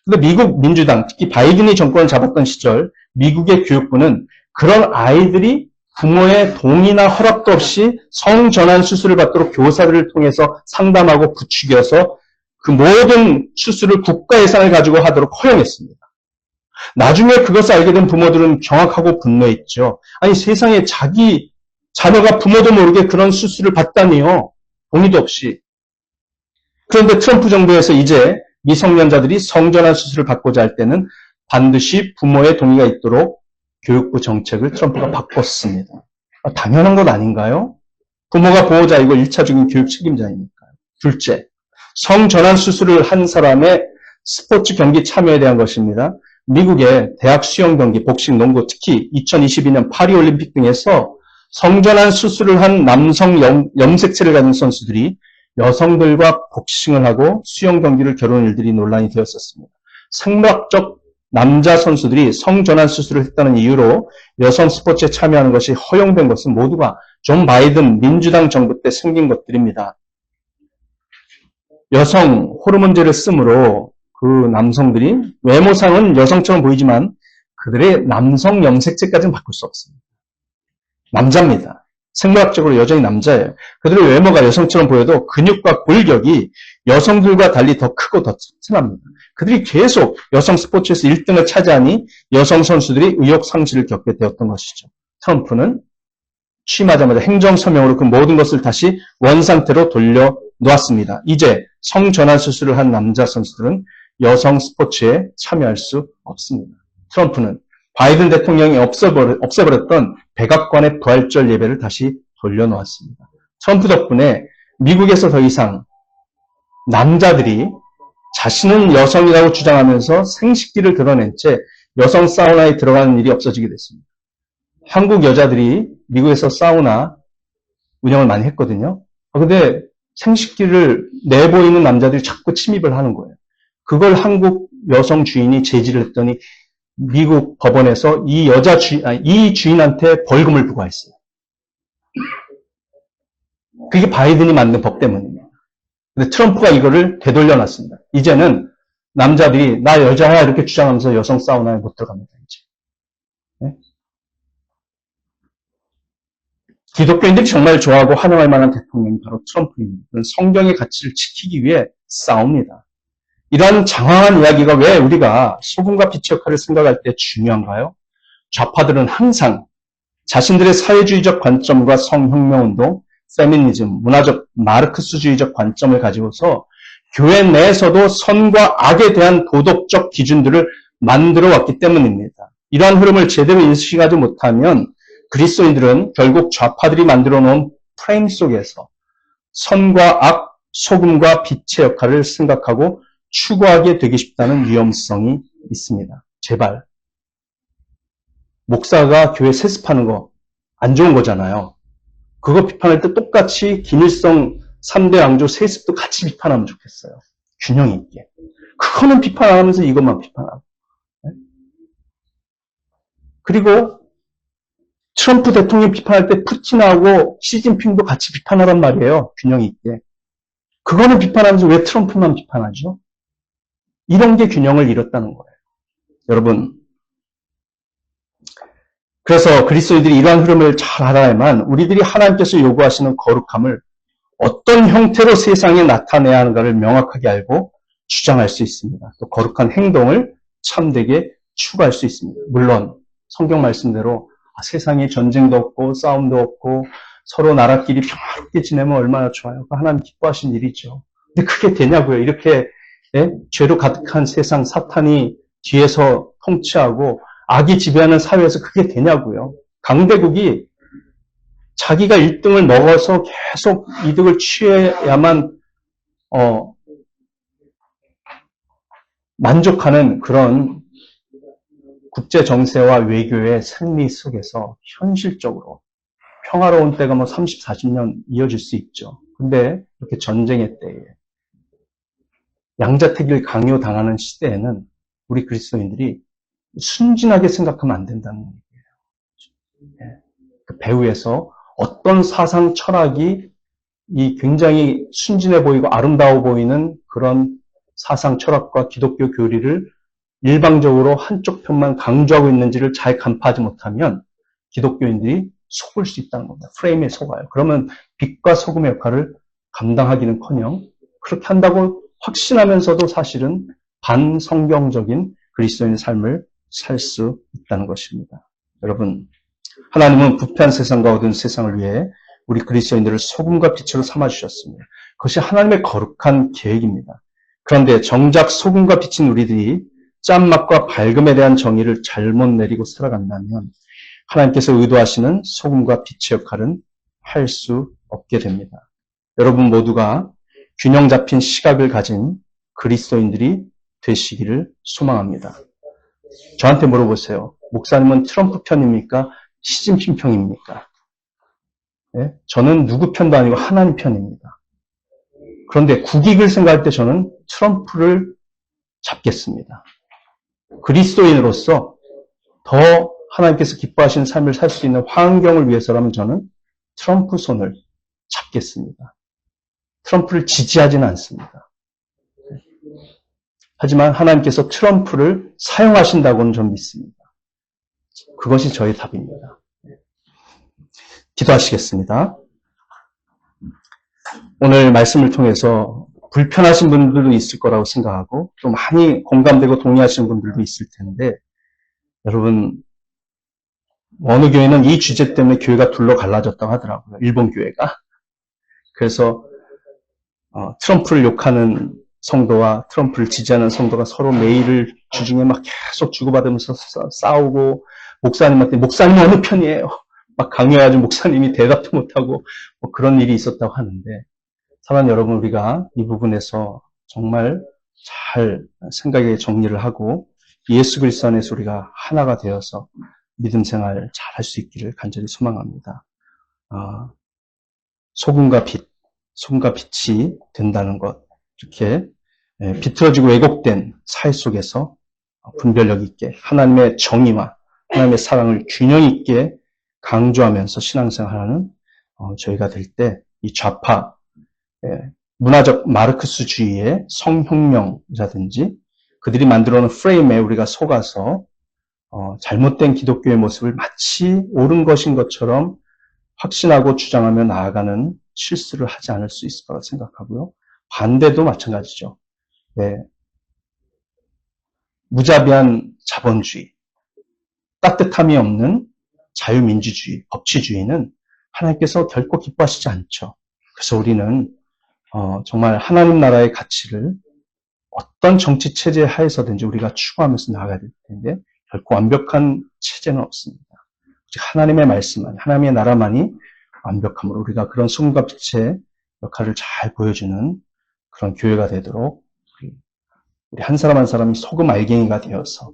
근데 미국 민주당, 특히 바이든이 정권을 잡았던 시절 미국의 교육부는 그런 아이들이 부모의 동의나 허락도 없이 성전환 수술을 받도록 교사들을 통해서 상담하고 부추겨서 그 모든 수술을 국가 예산을 가지고 하도록 허용했습니다. 나중에 그것을 알게 된 부모들은 경악하고 분노했죠. 아니 세상에 자기 자녀가 부모도 모르게 그런 수술을 받다니요. 동의도 없이. 그런데 트럼프 정부에서 이제 미성년자들이 성전환 수술을 받고자 할 때는 반드시 부모의 동의가 있도록 교육부 정책을 트럼프가 바꿨습니다. 당연한 것 아닌가요? 부모가 보호자이고 1차적인 교육 책임자이니까요. 둘째, 성전환 수술을 한 사람의 스포츠 경기 참여에 대한 것입니다. 미국의 대학 수영 경기, 복싱, 농구, 특히 2022년 파리올림픽 등에서 성전환 수술을 한 남성 염색체를 가진 선수들이 여성들과 복싱을 하고 수영 경기를 겨루는 일들이 논란이 되었었습니다. 생물학적 남자 선수들이 성전환 수술을 했다는 이유로 여성 스포츠에 참여하는 것이 허용된 것은 모두가 존 바이든 민주당 정부 때 생긴 것들입니다. 여성 호르몬제를 쓰므로 그 남성들이 외모상은 여성처럼 보이지만 그들의 남성 염색체까지는 바꿀 수 없습니다. 남자입니다. 생물학적으로 여전히 남자예요. 그들의 외모가 여성처럼 보여도 근육과 골격이 여성들과 달리 더 크고 더 튼튼합니다. 그들이 계속 여성 스포츠에서 1등을 차지하니 여성 선수들이 의욕 상실을 겪게 되었던 것이죠. 트럼프는 취임하자마자 행정서명으로 그 모든 것을 다시 원상태로 돌려놓았습니다. 이제 성전환 수술을 한 남자 선수들은 여성 스포츠에 참여할 수 없습니다. 트럼프는 바이든 대통령이 없애버렸던 백악관의 부활절 예배를 다시 돌려놓았습니다. 트럼프 덕분에 미국에서 더 이상 남자들이 자신은 여성이라고 주장하면서 생식기를 드러낸 채 여성 사우나에 들어가는 일이 없어지게 됐습니다. 한국 여자들이 미국에서 사우나 운영을 많이 했거든요. 근데 생식기를 내보이는 남자들이 자꾸 침입을 하는 거예요. 그걸 한국 여성 주인이 제지를 했더니 미국 법원에서 이 주인한테 벌금을 부과했어요. 그게 바이든이 만든 법 때문입니다. 근데 트럼프가 이거를 되돌려놨습니다. 이제는 남자들이 나 여자야 이렇게 주장하면서 여성 사우나에 못 들어갑니다. 이제. 네? 기독교인들이 정말 좋아하고 환영할 만한 대통령이 바로 트럼프입니다. 성경의 가치를 지키기 위해 싸웁니다. 이런 장황한 이야기가 왜 우리가 소금과 빛의 역할을 생각할 때 중요한가요? 좌파들은 항상 자신들의 사회주의적 관점과 성혁명운동, 페미니즘, 문화적 마르크스주의적 관점을 가지고서 교회 내에서도 선과 악에 대한 도덕적 기준들을 만들어 왔기 때문입니다. 이러한 흐름을 제대로 인식하지 못하면 그리스도인들은 결국 좌파들이 만들어 놓은 프레임 속에서 선과 악, 소금과 빛의 역할을 생각하고 추구하게 되기 쉽다는 위험성이 있습니다. 제발. 목사가 교회 세습하는 거 안 좋은 거잖아요. 그거 비판할 때 똑같이 김일성 3대 왕조 세습도 같이 비판하면 좋겠어요. 균형 있게. 그거는 비판 안 하면서 이것만 비판하고. 그리고 트럼프 대통령 비판할 때 푸틴하고 시진핑도 같이 비판하란 말이에요. 균형 있게. 그거는 비판하면서 왜 트럼프만 비판하죠? 이런 게 균형을 잃었다는 거예요. 여러분, 그래서 그리스도인들이 이러한 흐름을 잘 알아야만 우리들이 하나님께서 요구하시는 거룩함을 어떤 형태로 세상에 나타내야 하는가를 명확하게 알고 주장할 수 있습니다. 또 거룩한 행동을 참되게 추구할 수 있습니다. 물론 성경 말씀대로 세상에 전쟁도 없고 싸움도 없고 서로 나라끼리 평화롭게 지내면 얼마나 좋아요. 하나님 기뻐하신 일이죠. 근데 그게 되냐고요. 이렇게 죄로 가득한 세상, 사탄이 뒤에서 통치하고 악이 지배하는 사회에서 그게 되냐고요. 강대국이 자기가 1등을 먹어서 계속 이득을 취해야만 만족하는 그런 국제 정세와 외교의 생리 속에서 현실적으로 평화로운 때가 30, 40년 이어질 수 있죠. 근데 이렇게 전쟁의 때에 양자택일 강요당하는 시대에는 우리 그리스도인들이 순진하게 생각하면 안 된다는 얘기예요. 그 배후에서 어떤 사상 철학이 이 굉장히 순진해 보이고 아름다워 보이는 그런 사상 철학과 기독교 교리를 일방적으로 한쪽 편만 강조하고 있는지를 잘 간파하지 못하면 기독교인들이 속을 수 있다는 겁니다. 프레임에 속아요. 그러면 빛과 소금의 역할을 감당하기는커녕 그렇게 한다고 확신하면서도 사실은 반성경적인 그리스도인의 삶을 살 수 있다는 것입니다. 여러분, 하나님은 부패한 세상과 어두운 세상을 위해 우리 그리스도인들을 소금과 빛으로 삼아주셨습니다. 그것이 하나님의 거룩한 계획입니다. 그런데 정작 소금과 빛인 우리들이 짠맛과 밝음에 대한 정의를 잘못 내리고 살아간다면 하나님께서 의도하시는 소금과 빛의 역할은 할 수 없게 됩니다. 여러분 모두가 균형 잡힌 시각을 가진 그리스도인들이 되시기를 소망합니다. 저한테 물어보세요. 목사님은 트럼프 편입니까? 시진핑 편입니까? 네? 저는 누구 편도 아니고 하나님 편입니다. 그런데 국익을 생각할 때 저는 트럼프를 잡겠습니다. 그리스도인으로서 더 하나님께서 기뻐하시는 삶을 살 수 있는 환경을 위해서라면 저는 트럼프 손을 잡겠습니다. 트럼프를 지지하지는 않습니다. 하지만 하나님께서 트럼프를 사용하신다고는 저는 믿습니다. 그것이 저의 답입니다. 기도하시겠습니다. 오늘 말씀을 통해서 불편하신 분들도 있을 거라고 생각하고 또 많이 공감되고 동의하시는 분들도 있을 텐데 여러분 어느 교회는 이 주제 때문에 교회가 둘러 갈라졌다고 하더라고요. 일본 교회가. 그래서 트럼프를 욕하는 성도와 트럼프를 지지하는 성도가 서로 메일을 주중에 막 계속 주고받으면서 싸우고 목사님한테 목사님 어느 편이에요? 막 강요해가지고 목사님이 대답도 못하고 뭐 그런 일이 있었다고 하는데 사랑하는 여러분 우리가 이 부분에서 정말 잘 생각에 정리를 하고 예수 그리스도 안에서 우리가 하나가 되어서 믿음 생활 잘 할 수 있기를 간절히 소망합니다. 소금과 빛이 된다는 것 이렇게 비틀어지고 왜곡된 사회 속에서 분별력 있게 하나님의 정의와 하나님의 사랑을 균형 있게 강조하면서 신앙생활하는 저희가 될 때 이 좌파 문화적 마르크스주의의 성혁명이라든지 그들이 만들어놓은 프레임에 우리가 속아서 잘못된 기독교의 모습을 마치 옳은 것인 것처럼 확신하고 주장하며 나아가는 실수를 하지 않을 수 있을 거라 생각하고요. 반대도 마찬가지죠. 무자비한 자본주의, 따뜻함이 없는 자유민주주의, 법치주의는 하나님께서 결코 기뻐하시지 않죠. 그래서 우리는 정말 하나님 나라의 가치를 어떤 정치 체제 하에서든지 우리가 추구하면서 나아가야 될 텐데 결코 완벽한 체제는 없습니다. 하나님의 말씀만, 하나님의 나라만이 완벽함으로 우리가 그런 소금과 빛의 역할을 잘 보여주는 그런 교회가 되도록 우리 한 사람 한 사람이 소금 알갱이가 되어서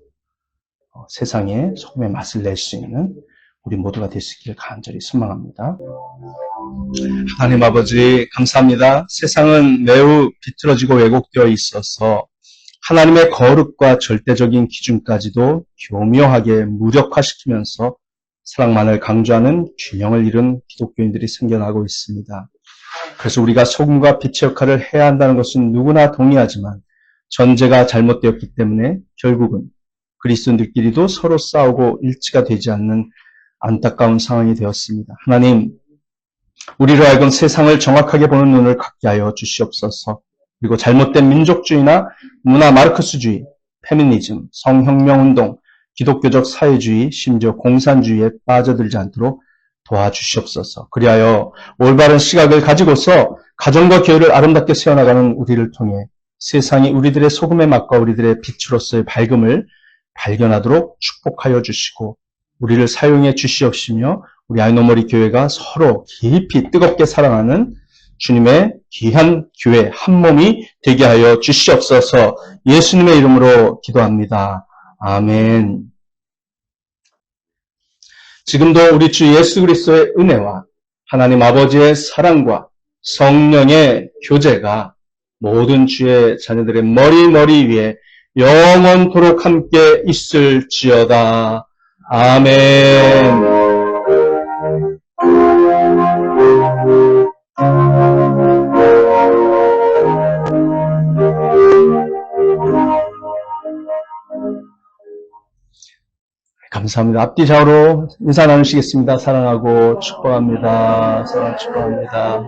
세상에 소금의 맛을 낼 수 있는 우리 모두가 될 수 있기를 간절히 소망합니다. 하나님 아버지 감사합니다. 세상은 매우 비틀어지고 왜곡되어 있어서 하나님의 거룩과 절대적인 기준까지도 교묘하게 무력화시키면서 사랑만을 강조하는 균형을 잃은 기독교인들이 생겨나고 있습니다. 그래서 우리가 소금과 빛의 역할을 해야 한다는 것은 누구나 동의하지만 전제가 잘못되었기 때문에 결국은 그리스도인들끼리도 서로 싸우고 일치가 되지 않는 안타까운 상황이 되었습니다. 하나님, 우리로 하여금 세상을 정확하게 보는 눈을 갖게 하여 주시옵소서. 그리고 잘못된 민족주의나 문화 마르크스주의, 페미니즘, 성혁명운동, 기독교적 사회주의, 심지어 공산주의에 빠져들지 않도록 도와주시옵소서. 그리하여 올바른 시각을 가지고서 가정과 교회를 아름답게 세워나가는 우리를 통해 세상이 우리들의 소금의 맛과 우리들의 빛으로서의 밝음을 발견하도록 축복하여 주시고 우리를 사용해 주시옵시며 우리 아이노머리 교회가 서로 깊이 뜨겁게 사랑하는 주님의 귀한 교회 한 몸이 되게 하여 주시옵소서. 예수님의 이름으로 기도합니다. 아멘. 지금도 우리 주 예수 그리스도의 은혜와 하나님 아버지의 사랑과 성령의 교제가 모든 주의 자녀들의 머리 위에 영원토록 함께 있을지어다. 아멘. 감사합니다. 감사합니다. 앞뒤 좌우로 인사 나누시겠습니다. 사랑하고 축복합니다. 사랑 축복합니다.